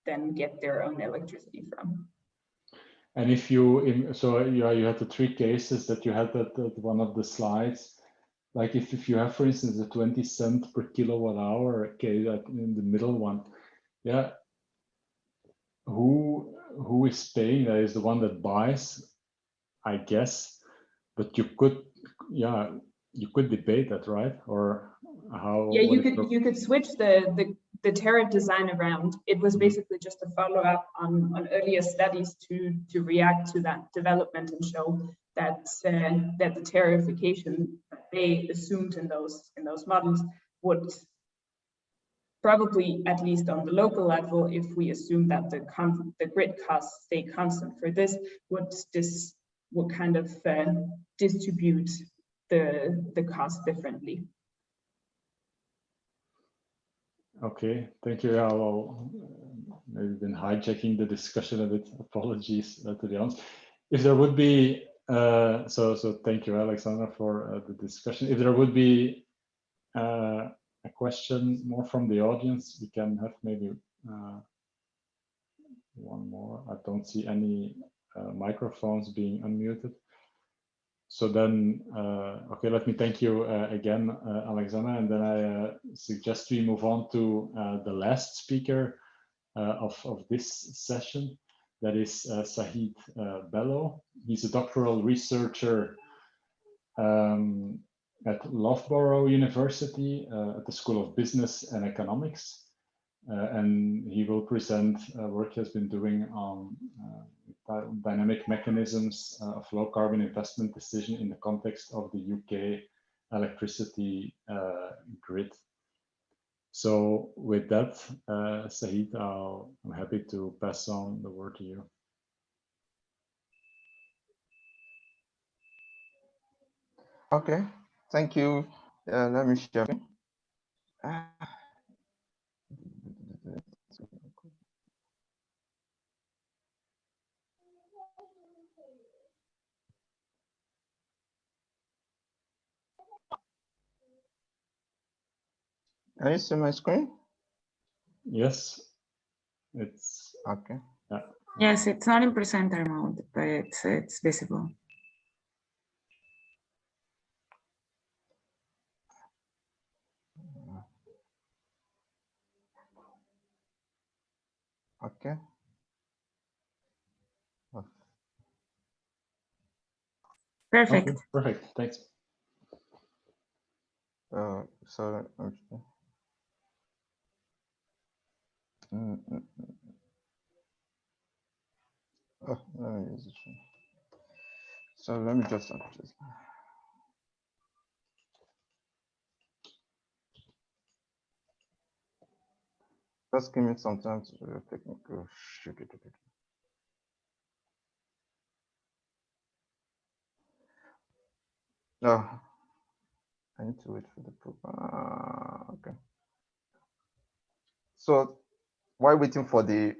then get their own electricity from.
And if you, so yeah, you had the three cases that you had at one of the slides. Like if you have, for instance, a 20 cent per kilowatt hour, okay, that in the middle one, yeah, who is paying? That is the one that buys, I guess. But you could, yeah, you could debate that, right? Or how?
Yeah, you could switch the tariff design around. It was basically just a follow up on earlier studies to react to that development and show that that the tariffication that they assumed in those models would probably, at least on the local level, if we assume that the grid costs stay constant for this, would kind of distribute the cost differently.
Okay, thank you. Yeah, well, maybe been hijacking the discussion a bit. Apologies to the audience. If there would be, so thank you, Alexandra, for the discussion. If there would be a question more from the audience, we can have maybe one more. I don't see any microphones being unmuted. So then, okay, let me thank you again, Alexandra, and then I suggest we move on to the last speaker of this session. That is Saheed Bello. He's a doctoral researcher at Loughborough University at the School of Business and Economics. And he will present work he has been doing on dynamic mechanisms of low carbon investment decision in the context of the UK electricity grid. So with that, Saheed, I'm happy to pass on the word to you.
Okay, thank you. Let me share. Can you see my screen?
Yes, it's
okay.
Yeah.
Yes, it's not in presenter mode, but it's visible.
Okay.
Perfect.
Okay, perfect. Thanks.
So oh, let me use this one. So let me just give me some time to technical. No, I need to wait for the proof. Okay. So while waiting for the,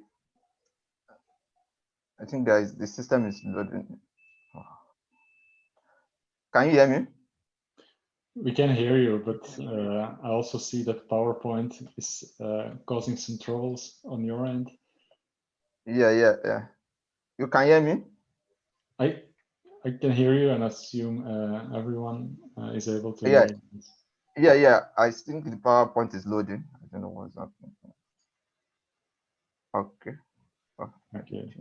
I think the system is loading. Can you hear me?
We can hear you, but I also see that PowerPoint is causing some troubles on your end.
Yeah. You can hear me?
I can hear you and assume everyone is able to
Yeah.
hear us.
Yeah. I think the PowerPoint is loading. I don't know what's happening. Okay. Oh,
Okay.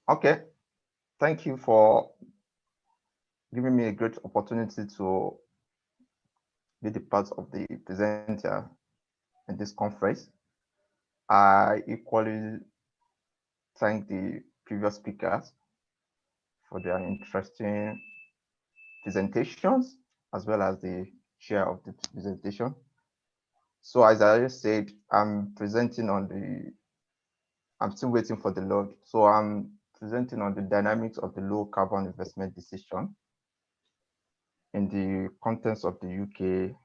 Okay. Thank you for giving me a great opportunity to be the part of the presenter in this conference. I equally thank the previous speakers for their interesting presentations, as well as the chair of the presentation. So as I just said, I'm still waiting for the load. So I'm presenting on the dynamics of the low carbon investment decision in the context of the UK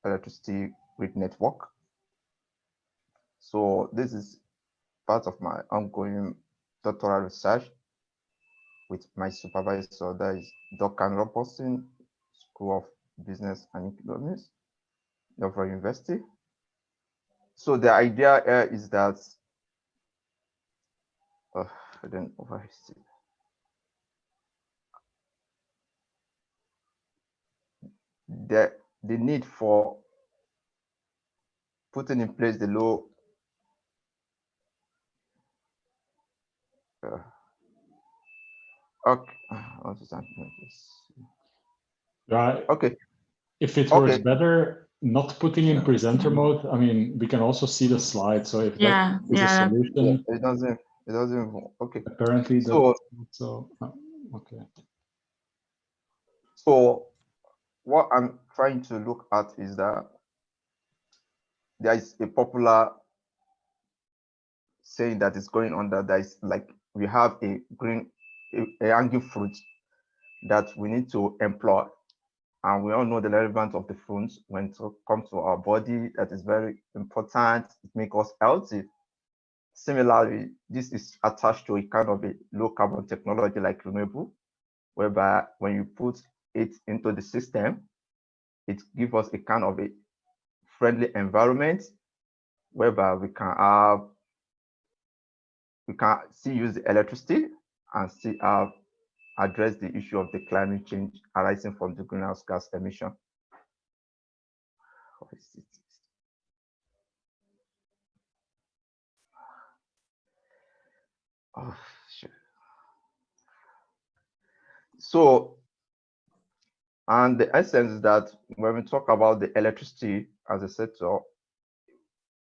electricity grid network. So this is part of my ongoing doctoral research with my supervisor, that is Dr. Robertson, School of Business and Economics, Leuven University. So the idea here is that I don't oversee. The need for putting in place the low okay.
Right.
Okay.
If it works better, not putting in presenter mode, I mean, we can also see the slide. So if that is a solution,
it doesn't. Okay.
Apparently,
so
okay.
So what I'm trying to look at is that there is a popular saying that is going on, that there is, like, we have a hanging fruit that we need to employ, and we all know the relevance of the fruits when it comes to our body. That is very important. It makes us healthy. Similarly, this is attached to a kind of a low carbon technology like renewable, whereby when you put it into the system, it gives us a kind of a friendly environment whereby we can still use the electricity and still address the issue of the climate change arising from the greenhouse gas emission. So, and the essence is that when we talk about the electricity as a sector,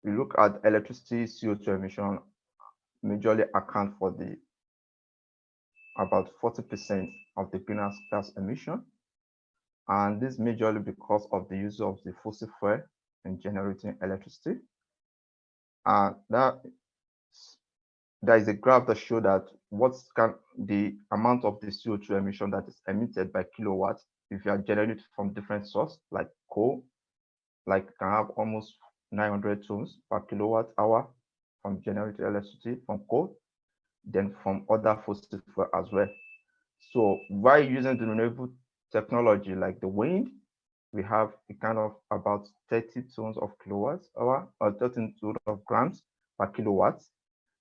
we look at electricity CO2 emission majorly account for about 40% of the greenhouse gas emission. And this majorly because of the use of the fossil fuel in generating electricity. And there is a graph that shows that the amount of the CO2 emission that is emitted by kilowatts if you are generated from different sources like coal, like can have almost 900 tons per kilowatt hour from generated electricity from coal, then from other fossil fuel as well. So by using the renewable technology like the wind, we have a kind of about 30 tons of kilowatt hour or 13 tons of grams per kilowatt.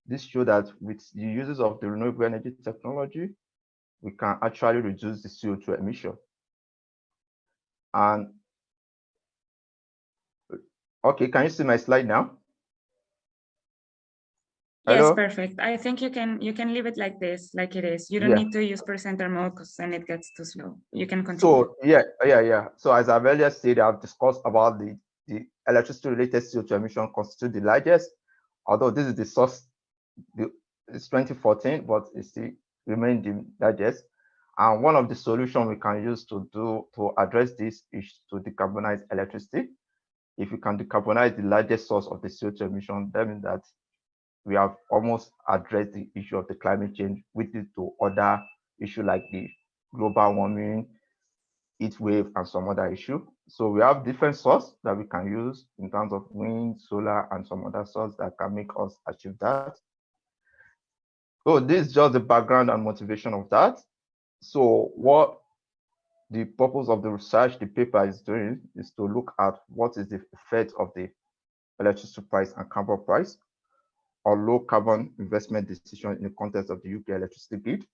This shows that with the uses of the renewable energy technology, we can actually reduce the CO2 emission. And okay, can you see my slide now?
Yes,
Hello?
perfect. I think you can leave it like this, like it is. You don't need to use presenter mode because then it gets too slow. You can continue.
So yeah. So as I've earlier said, I've discussed about the electricity related CO2 emission constitute the largest, although this is the source, it's 2014, but it still remains the largest. And one of the solutions we can use to address this is to decarbonize electricity. if we can decarbonize the largest source of the CO2 emission, that means that we have almost addressed the issue of the climate change, which is to other issue like the global warming, heat wave, and some other issue. So we have different sources that we can use in terms of wind, solar, and some other sources that can make us achieve that. So this is just the background and motivation of that. So what the purpose of the research the paper is doing is to look at what is the effect of the electricity price and carbon price or low carbon investment decision in the context of the UK electricity grid.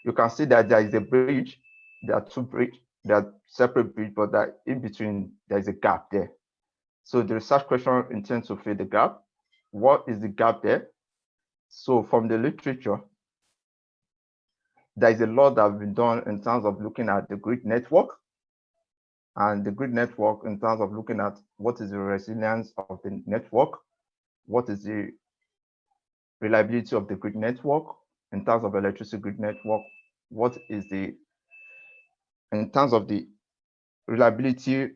You can see that there is a bridge. There are two bridges. There are separate bridges, but that in between there is a gap there. So the research question intends to fill the gap. What is the gap there? So from the literature, there is a lot that has been done in terms of looking at the grid network, and the grid network in terms of looking at what is the resilience of the network, what is the reliability of the grid network in terms of electricity grid network, what is the, in terms of the reliability,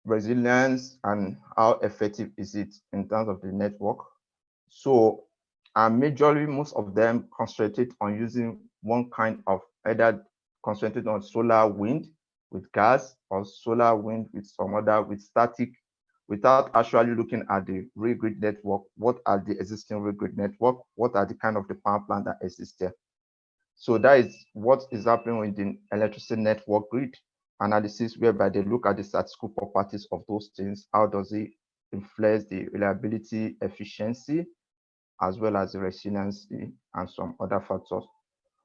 resilience, and how effective is it in terms of the network. So majorly most of them concentrated on using one kind of, either concentrated on solar wind with gas or solar wind with some other, with static, without actually looking at the real grid network. What are the existing real grid network? What are the kind of the power plant that exist there? So that is what is happening with the electricity network grid analysis, whereby they look at the statistical properties of those things. How does it influence the reliability, efficiency, as well as the resiliency and some other factors?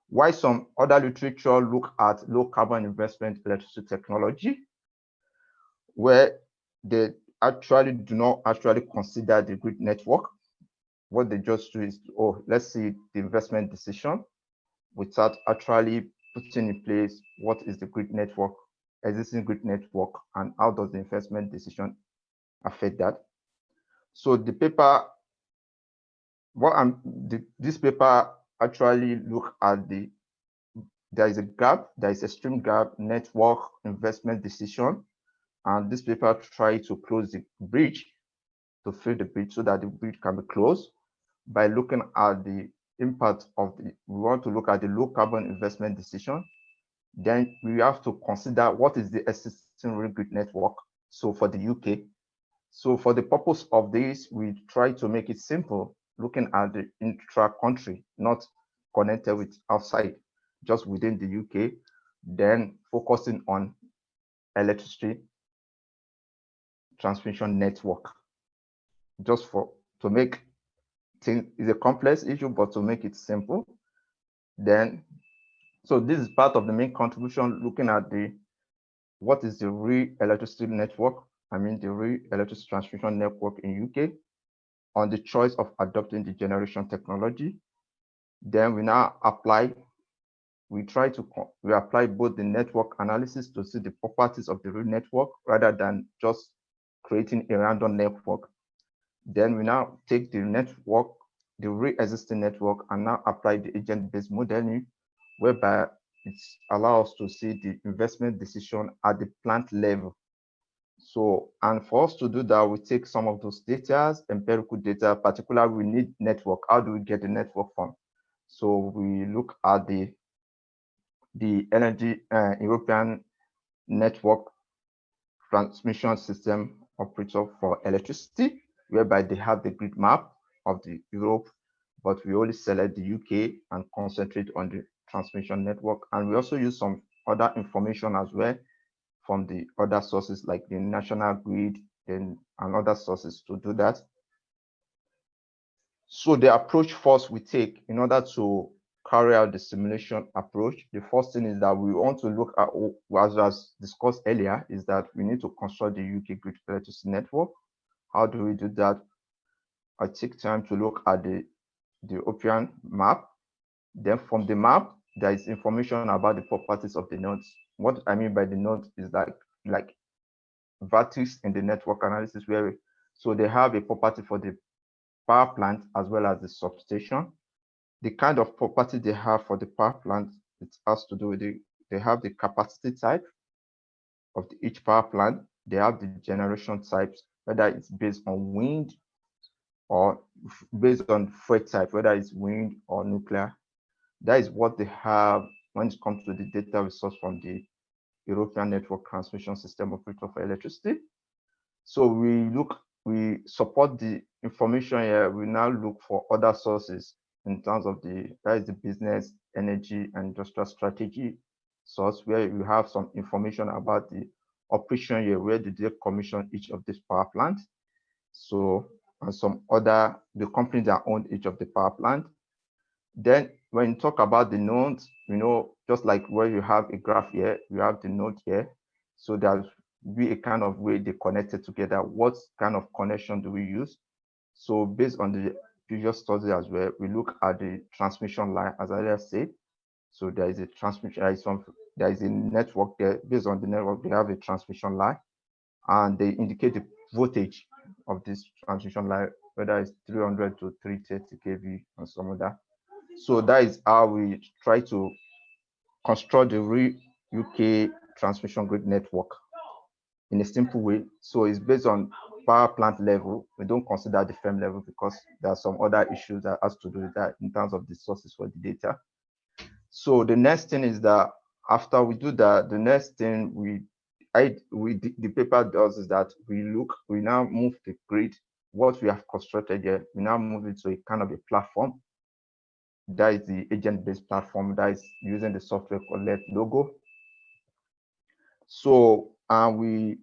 While some other literature look at low carbon investment electricity technology, where they actually do not actually consider the grid network. What they just do is, oh, let's see the investment decision without actually putting in place what is the grid network, existing grid network, and how does the investment decision affect that. So the paper, this paper actually look at there is a gap, there is a extreme gap, network investment decision, and this paper try to close the bridge, to fill the bridge so that the bridge can be closed by looking at the impact of we want to look at the low carbon investment decision. Then we have to consider what is the existing real grid network. So for the UK, so for the purpose of this, we try to make it simple, looking at the intra-country, not connected with outside, just within the UK, then focusing on electricity transmission network, just to make things, is a complex issue, but to make it simple. Then, so this is part of the main contribution, looking at what is the real electricity network, the real electricity transmission network in UK, on the choice of adopting the generation technology. Then we now apply, we apply both the network analysis to see the properties of the real network rather than just creating a random network. Then we now take the network, the real existing network, and now apply the agent-based modeling, whereby it allows us to see the investment decision at the plant level. So, and for us to do that, we take some of those data, empirical data, particularly we need network. How do we get the network from? So we look at the energy European network transmission system operator for electricity, whereby they have the grid map of the Europe, but we only select the UK and concentrate on the transmission network. And we also use some other information as well from the other sources like the national grid and other sources to do that. So the approach first we take in order to carry out the simulation approach, the first thing is that we want to look at, as discussed earlier, is that we need to construct the UK grid electricity network. How do we do that? I take time to look at the European map. Then from the map, there is information about the properties of the nodes. What I mean by the nodes is like vertex in the network analysis, so they have a property for the power plant as well as the substation. The kind of property they have for the power plant, it has to do with they have the capacity type of each power plant. They have the generation types, whether it's based on wind or based on fuel type, whether it's wind or nuclear. That is what they have when it comes to the data resource from the European Network Transmission System Operator for Electricity. So we support the information here. We now look for other sources in terms of that is the business, energy, and industrial strategy source, where you have some information about the operation here, where did they commission each of these power plants. So, and some other, the companies that own each of the power plant. Then when you talk about the nodes, just like where you have a graph here, you have the node here. So there'll be a kind of way they connected together. What kind of connection do we use? So based on the previous study as well, we look at the transmission line, as I just said. So there is a transmission, there is a network there. Based on the network, they have a transmission line, and they indicate the voltage of this transmission line, whether it's 300 to 330 kV and some of that. So that is how we try to construct the real UK transmission grid network in a simple way. So it's based on power plant level. We don't consider the firm level because there are some other issues that has to do with that in terms of the sources for the data. So the next thing is that after we do that, the next thing the paper does is that we now move the grid, what we have constructed here, we now move it to a kind of a platform. That is the agent-based platform that is using the software called Logo. So when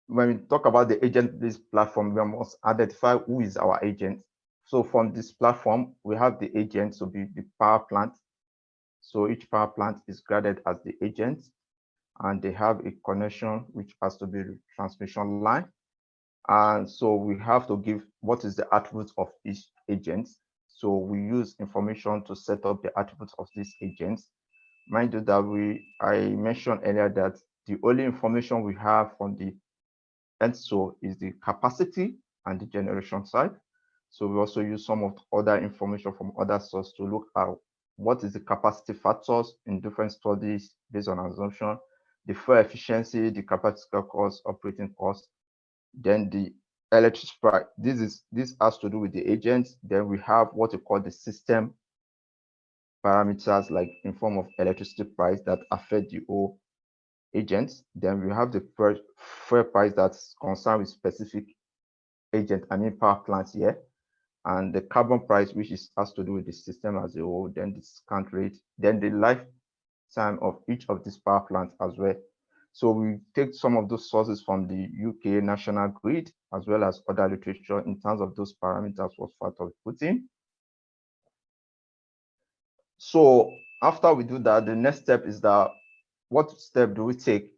we talk about the agent-based platform, we must identify who is our agent. So from this platform, we have the agent, so the power plant. So each power plant is graded as the agent, and they have a connection which has to be the transmission line. And so we have to give what is the attributes of each agent. So we use information to set up the attributes of these agents. Mind you that I mentioned earlier that the only information we have from the ENSO is the capacity and the generation side. So we also use some of the other information from other sources to look at what is the capacity factors in different studies based on assumption, the fuel efficiency, the capacity cost, operating cost, then the electricity price. This has to do with the agents. Then we have what we call the system parameters, like in form of electricity price that affect the whole agents. Then we have the fuel price that's concerned with specific agent, power plants here, and the carbon price, which has to do with the system as a whole, then the discount rate, then the lifetime of each of these power plants as well. So we take some of those sources from the UK national grid, as well as other literature in terms of those parameters what factor we put in. So after we do that, the next step is that what step do we take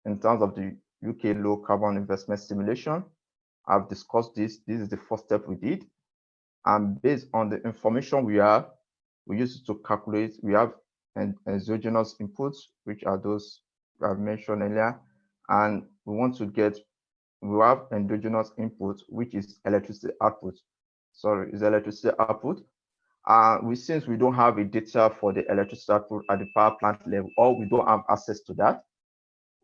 in terms of the UK low carbon investment simulation? I've discussed this. This is the first step we did. And based on the information we have, we use it to calculate. We have exogenous inputs, which are those I've mentioned earlier. And we have endogenous input, which is electricity output. Sorry, is electricity output. Since we don't have a data for the electricity output at the power plant level, or we don't have access to that,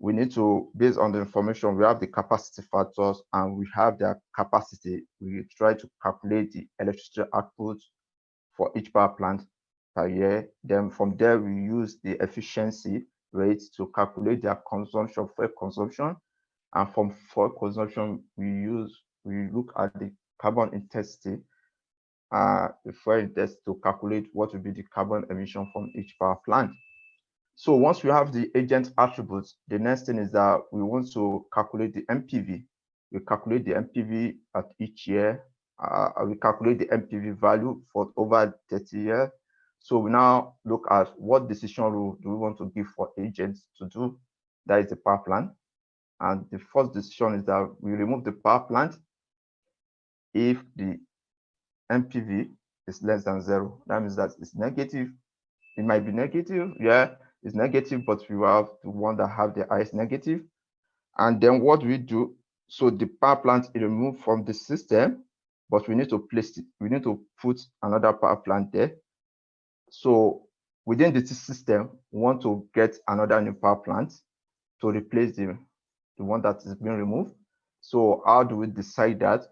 we need to, based on the information, we have the capacity factors and we have their capacity. We try to calculate the electricity output for each power plant per year. Then from there, we use the efficiency rates to calculate their consumption, fuel consumption. And from fuel consumption, we look at the carbon intensity, the fuel intensity to calculate what will be the carbon emission from each power plant. So once we have the agent attributes, the next thing is that we want to calculate the MPV. We calculate the MPV at each year. We calculate the MPV value for over 30 years. So we now look at what decision rule do we want to give for agents to do. That is the power plant. And the first decision is that we remove the power plant if the MPV is less than 0. That means that it's negative. It might be negative, yeah. It's negative, but we have the one that have the highest negative. And then what we do, so the power plant is removed from the system, but we need to place it. We need to put another power plant there. So within the system, we want to get another new power plant to replace the one that is being removed. So how do we decide that?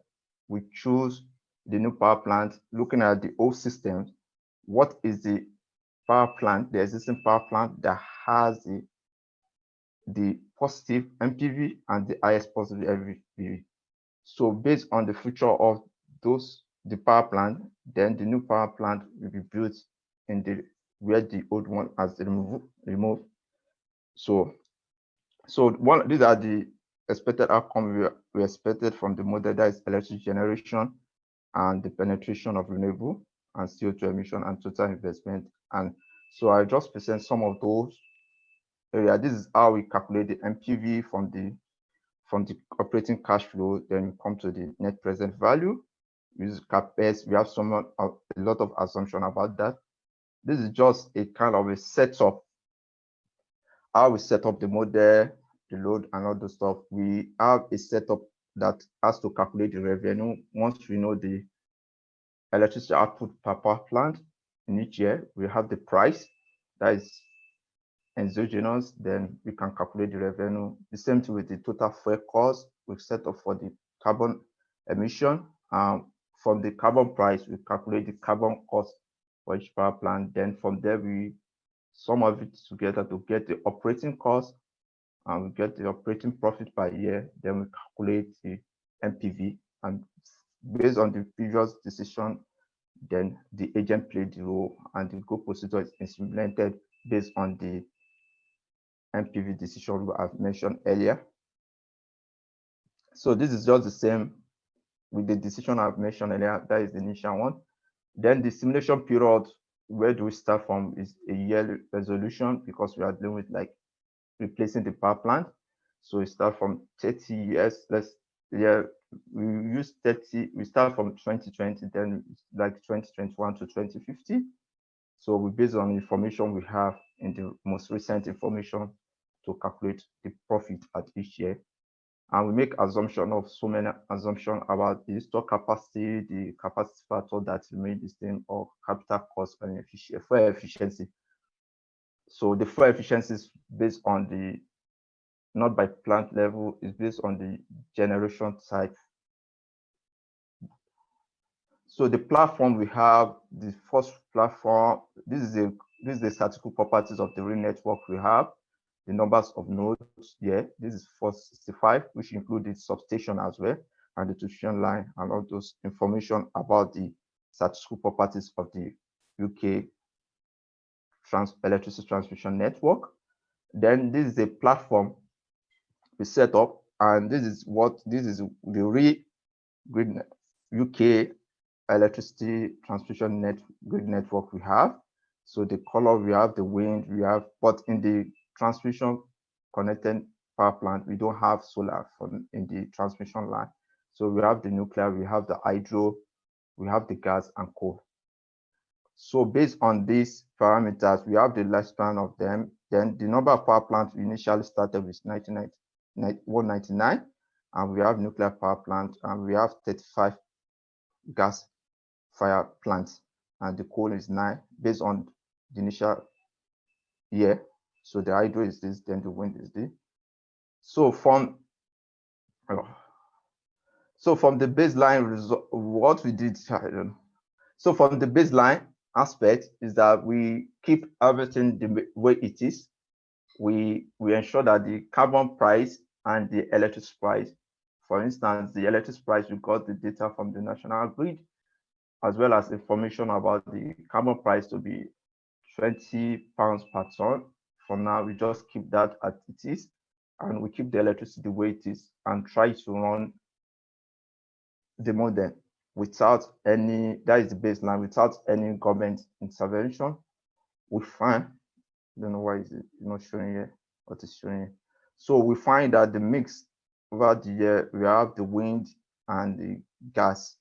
We choose the new power plant, looking at the old system. What is the power plant, the existing power plant that has the positive MPV and the highest positive MPV? So based on the feature of the power plant, then the new power plant will be built in the where the old one has removed. So these are the expected outcome we expected from the model, that is electricity generation and the penetration of renewable and CO2 emission and total investment. And so I just present some of those areas. This is how we calculate the MPV from the operating cash flow. Then we come to the net present value. We use CapEx. We have a lot of assumption about that. This is just a kind of a setup, how we set up the model, the load, and all the stuff. We have a setup that has to calculate the revenue. Once we know the electricity output per power plant in each year, we have the price that is exogenous, then we can calculate the revenue. The same thing with the total fuel cost. We've set up for the carbon emission. From the carbon price, we calculate the carbon cost for each power plant. Then from there, we sum of it together to get the operating cost, and we get the operating profit per year. Then we calculate the MPV, and based on the previous decision, then the agent played the role, and the goal procedure is implemented based on the MPV decision we have mentioned earlier. So this is just the same with the decision I've mentioned earlier. That is the initial one. Then the simulation period, where do we start from, is a yearly resolution, because we are dealing with like replacing the power plant. So we start from 30 years. We use 30. We start from 2020, then like 2021 to 2050. So we based on information we have in the most recent information to calculate the profit at each year. And we make assumption of so many assumptions about the stock capacity, the capacity factor that remain the same, or capital cost and fuel efficiency. So the fuel efficiency is based on the, not by plant level, is based on the generation type. So the platform we have, the first platform, this is the statistical properties of the real network we have. The numbers of nodes here, this is 465, which included substation as well, and the distribution line, and all those information about the statistical properties of the UK electricity transmission network. Then this is a platform we set up, and this is the real grid UK electricity transmission grid network we have. So the color we have, the wind we have, but in the transmission connected power plant, we don't have solar in the transmission line. So we have the nuclear, we have the hydro, we have the gas and coal. So based on these parameters, we have the lifespan of them. Then the number of power plants we initially started with 199, and we have nuclear power plant, and we have 35 gas fire plants, and the coal is 9 based on the initial year. So the hydro is this, then the wind is this. So from the baseline result, what we did, so from the baseline aspect is that we keep everything the way it is. We ensure that the carbon price and the electricity price, for instance, the electricity price, we got the data from the national grid, as well as information about the carbon price to be 20 pounds per ton. For now, we just keep that as it is, and we keep the electricity the way it is, and try to run the model without any, that is the baseline, without any government intervention. We find, I don't know why is it not showing here, what is showing here. So we find that the mix over the year, we have the wind and the gas.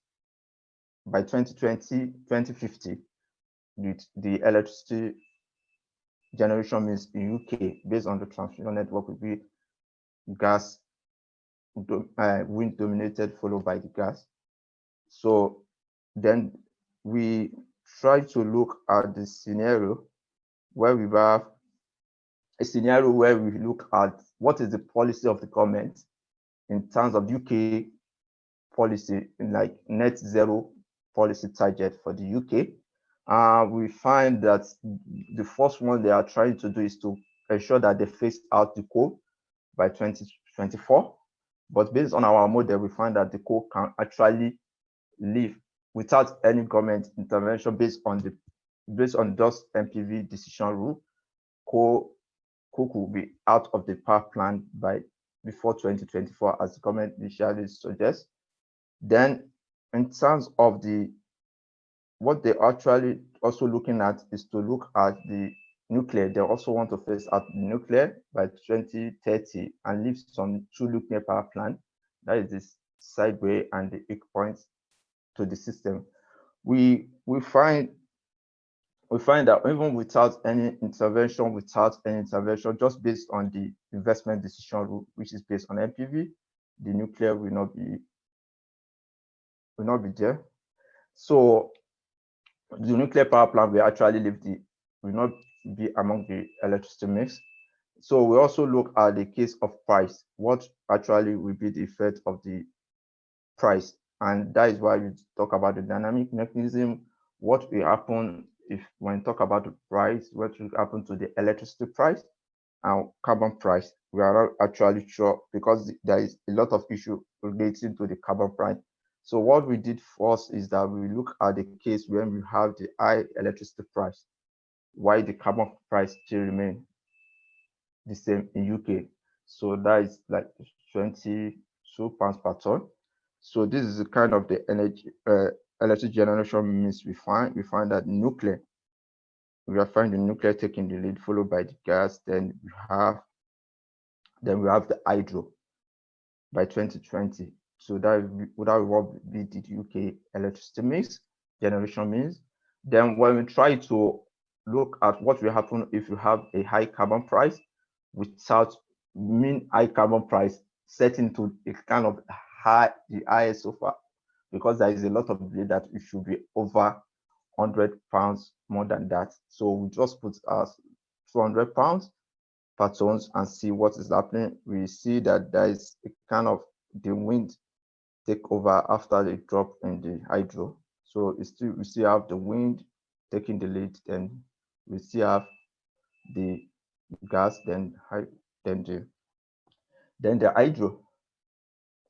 By 2020, 2050, the electricity generation means in UK, based on the transmission network, will be gas, wind dominated, followed by the gas. So then we try to look at the scenario where we have a scenario where we look at what is the policy of the government in terms of UK policy, like net zero policy target for the UK, we find that the first one they are trying to do is to ensure that they phase out the coal by 2024. But based on our model, we find that the coal can actually live without any government intervention based on just MPV decision rule. Coal could be out of the power plant before 2024, as the government initially suggests. Then, in terms of what they're actually also looking at is to look at the nuclear. They also want to phase out the nuclear by 2030 and leave some 2 nuclear power plants. That is the sideway and the Erik points to the system. We find that even without any intervention, just based on the investment decision rule, which is based on MPV, the nuclear will not be there. So the nuclear power plant will actually will not be among the electricity mix. So we also look at the case of price. What actually will be the effect of the price? And that is why we talk about the dynamic mechanism. What will happen when we talk about the price, what will happen to the electricity price and carbon price? We are not actually sure because there is a lot of issue relating to the carbon price. So what we did first is that we look at the case when we have the high electricity price, why the carbon price still remain the same in UK. So that is like 22 pounds per ton. So this is the kind of the energy electric generation means we find that nuclear, we are finding nuclear taking the lead, followed by the gas. Then we have the hydro by 2020. So that would be the UK electricity mix, generation mix. Then when we try to look at what will happen if you have a high carbon price without high carbon price setting to a kind of the highest so far, because there is a lot of belief that it should be over 100 pounds more than that. So we just put us 200 pounds per tons and see what is happening. We see that there is a kind of the wind take over after the drop in the hydro. So we still have the wind taking the lead, then we still have the gas, then the hydro.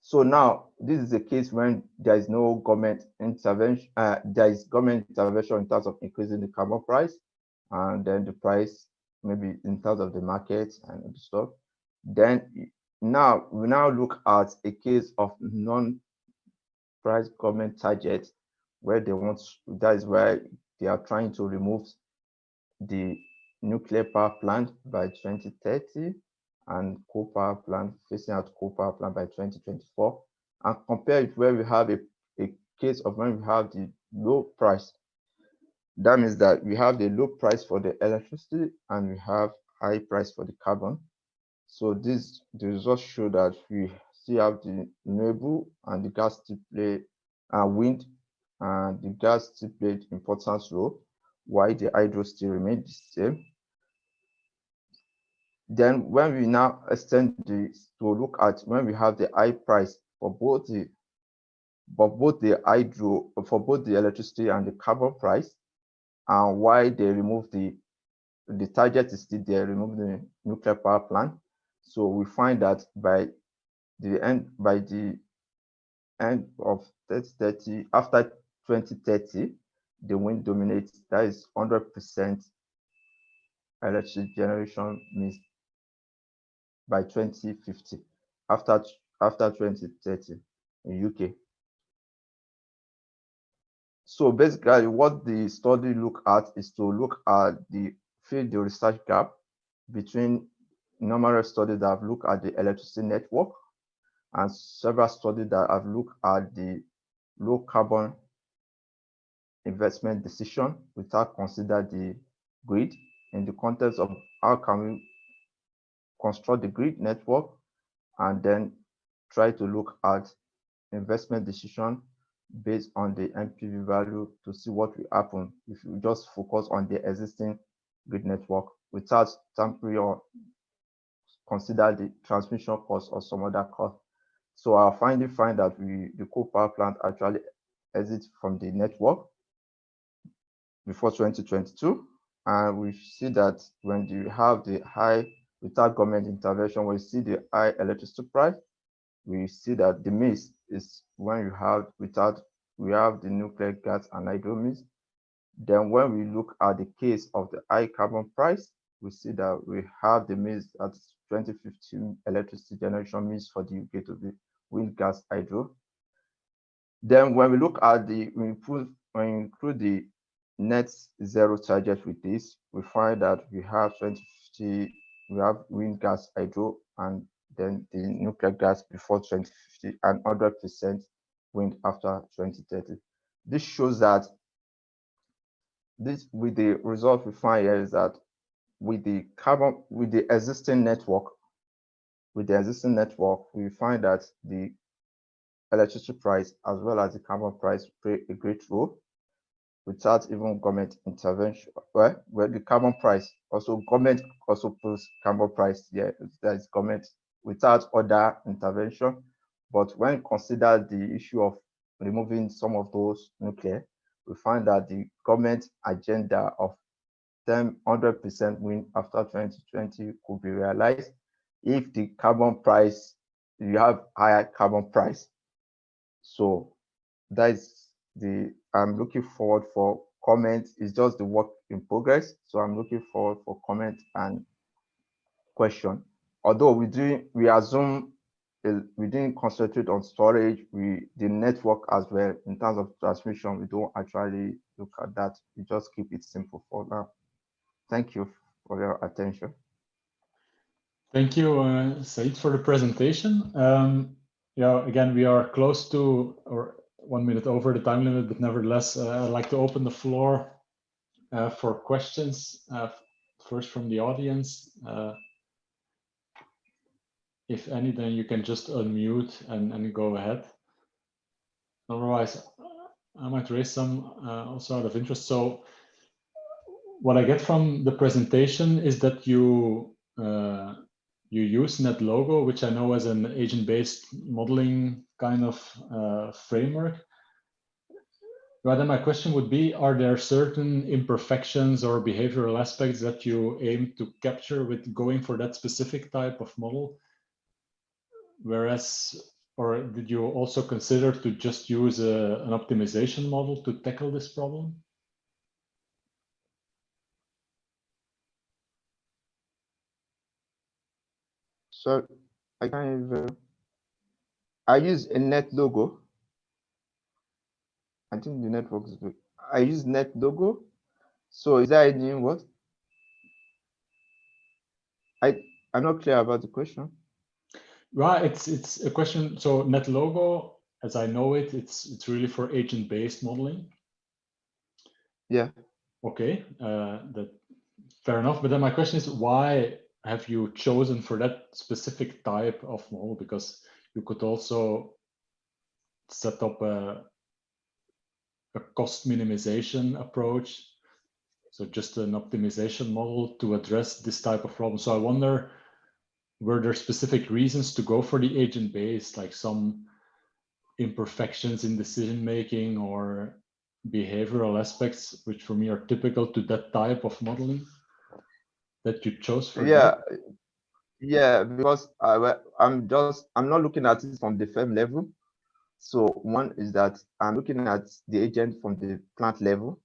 So now this is a case when there is no government intervention. There is government intervention in terms of increasing the carbon price, and then the price maybe in terms of the market and stuff. Then we now look at a case of non-price government target where that is where they are trying to remove the nuclear power plant by 2030 and coal power plant, phasing out coal power plant by 2024, and compare it where we have a case of when we have the low price. That means that we have the low price for the electricity and we have high price for the carbon. So the results show that we still have the renewable and the gas still play wind, and the gas still played important role, while the hydro still remain the same. Then when we now extend this to look at when we have the high price for both the hydro, for both the electricity and the carbon price, and why they remove the target is still there, remove the nuclear power plant. So we find that by the end of 2030, after 2030, the wind dominates. That is 100% electric generation means by 2050, after 2030 in UK. So basically what the study look at is to look at the research gap between numerous studies that have looked at the electricity network and several studies that have looked at the low carbon investment decision without consider the grid in the context of how can we construct the grid network, and then try to look at investment decision based on the MPV value to see what will happen if you just focus on the existing grid network without temporary or consider the transmission cost or some other cost So our finding find that the coal power plant actually exit from the network before 2022. And we see that when you have the high, without government intervention, we see the high electricity price, we see that the mix is when you have we have the nuclear gas and hydro mix. Then when we look at the case of the high carbon price, we see that we have the mix at 2015 electricity generation mix for the UK to be wind, gas, hydro. Then when we look at when we include the net zero target with this, we find that we have 2050, we have wind, gas, hydro, and then the nuclear gas before 2050 and 100% wind after 2030. This shows that with the result we find here is that with the existing network, we find that the electricity price as well as the carbon price play a great role without even government intervention. Well, the carbon price government also puts carbon price there. That is government without other intervention. But when consider the issue of removing some of those nuclear, we find that the government agenda of 100% wind after 2020 could be realized if the carbon price, you have higher carbon price. So that is I'm looking forward for comment. It's just the work in progress. So I'm looking forward for comment and question. Although we didn't concentrate on storage, the network as well in terms of transmission, we don't actually look at that. We just keep it simple for now. Thank you for your attention.
Thank you, Saheed, for the presentation. Yeah, again, we are close to or 1 minute over the time limit, but nevertheless, I'd like to open the floor for questions. First from the audience. If any, then you can just unmute and go ahead. Otherwise, I might raise some also out of interest. So what I get from the presentation is that you use NetLogo, which I know as an agent-based modeling kind of framework. Rather, my question would be, are there certain imperfections or behavioral aspects that you aim to capture with going for that specific type of model? Whereas, or did you also consider to just use an optimization model to tackle this problem?
So I use a NetLogo. I think the network is good. I use NetLogo. So is that any what? I'm not clear about the question.
Right, it's a question. So NetLogo, as I know it, it's really for agent-based modeling.
Yeah.
Okay, that fair enough. But then my question is, why have you chosen for that specific type of model? Because you could also set up a cost minimization approach. So just an optimization model to address this type of problem. So I wonder, were there specific reasons to go for the agent-based, like some imperfections in decision-making or behavioral aspects, which for me are typical to that type of modeling that you chose for?
Yeah, because I'm not looking at it from the firm level. So one is that I'm looking at the agent from the plant level,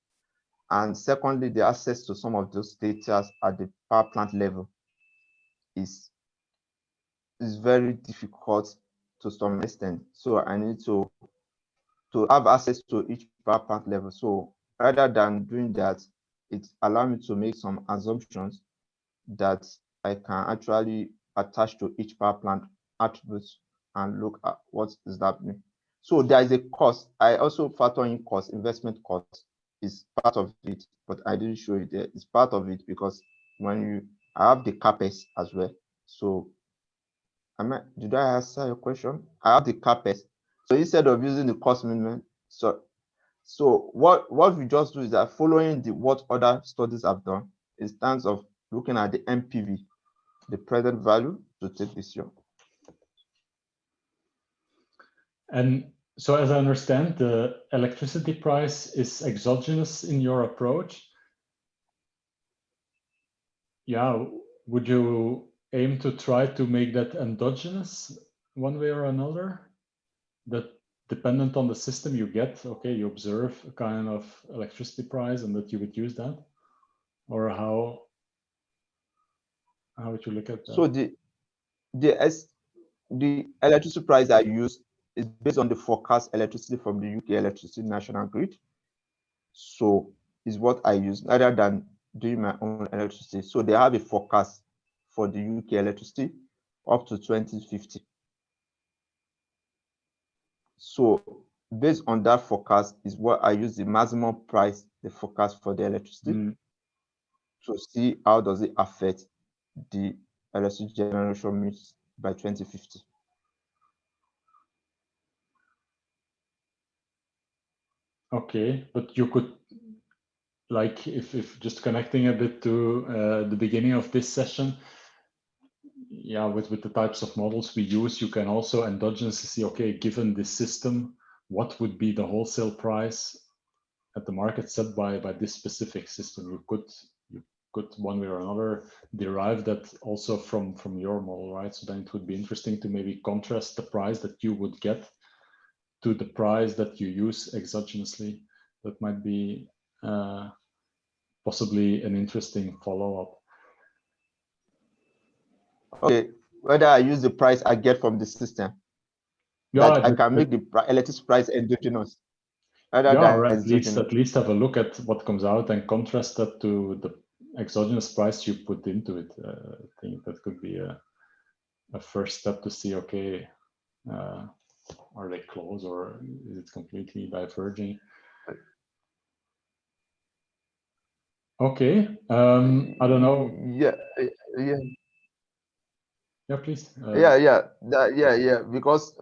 and secondly, the access to some of those data at the power plant level is very difficult to some extent. So I need to have access to each power plant level. So rather than doing that, it allows me to make some assumptions that I can actually attach to each power plant attributes and look at what is happening. So there is a cost. I also factor in cost, investment cost is part of it, but I didn't show it there. It's part of it because when I have the CapEx as well. So did I answer your question? I have the CapEx. So instead of using the cost minimum, so what we just do is that following what other studies have done in terms of looking at the NPV, the present value, to take decision.
And so as I understand, the electricity price is exogenous in your approach. Yeah, would you aim to try to make that endogenous one way or another? That dependent on the system you get, okay, you observe a kind of electricity price and that you would use that? Or how would you look at that?
So the electricity price I use is based on the forecast electricity from the UK Electricity National Grid. So is what I use rather than doing my own electricity. So they have a forecast for the UK electricity up to 2050. So based on that forecast is what I use the maximum price, the forecast for the electricity, to see how does it affect the electricity generation mix by 2050.
Okay, but you could, like, if just connecting a bit to the beginning of this session, yeah, with the types of models we use, you can also endogenously see, okay, given this system, what would be the wholesale price at the market set by this specific system? You could one way or another derive that also from your model, right? So then it would be interesting to maybe contrast the price that you would get to the price that you use exogenously. That might be possibly an interesting follow-up.
Okay, whether I use the price I get from the system,
Yeah,
like I can make the electricity price endogenous.
Yeah, or at least have a look at what comes out and contrast that to the exogenous price you put into it. I think that could be a first step to see, okay, are they close or is it completely diverging? Okay, I don't know.
Yeah.
Yeah, please.
Because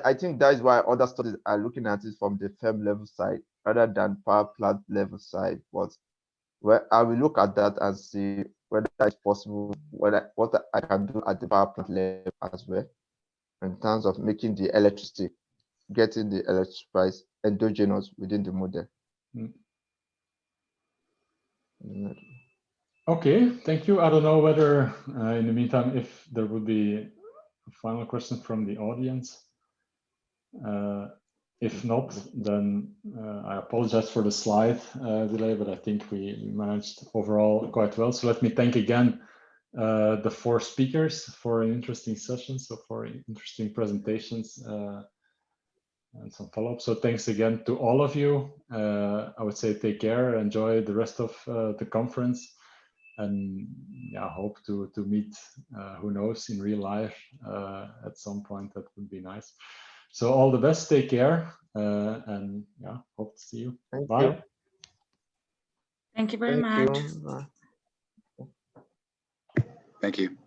I think that is why other studies are looking at it from the firm level side rather than power plant level side. But I will look at that and see whether it's possible, what I can do at the power plant level as well, in terms of making the electricity, getting the electricity price endogenous within the model.
Okay, thank you. I don't know whether in the meantime, if there would be a final question from the audience. If not, then I apologize for the slide delay, but I think we managed overall quite well. So let me thank again the 4 speakers for an interesting session, so for interesting presentations and some follow-up. So thanks again to all of you. I would say take care, enjoy the rest of the conference, and yeah, hope to meet, who knows, in real life at some point. That would be nice. So all the best, take care, and yeah, hope to see you. Bye.
Thank you very much.
Thank you.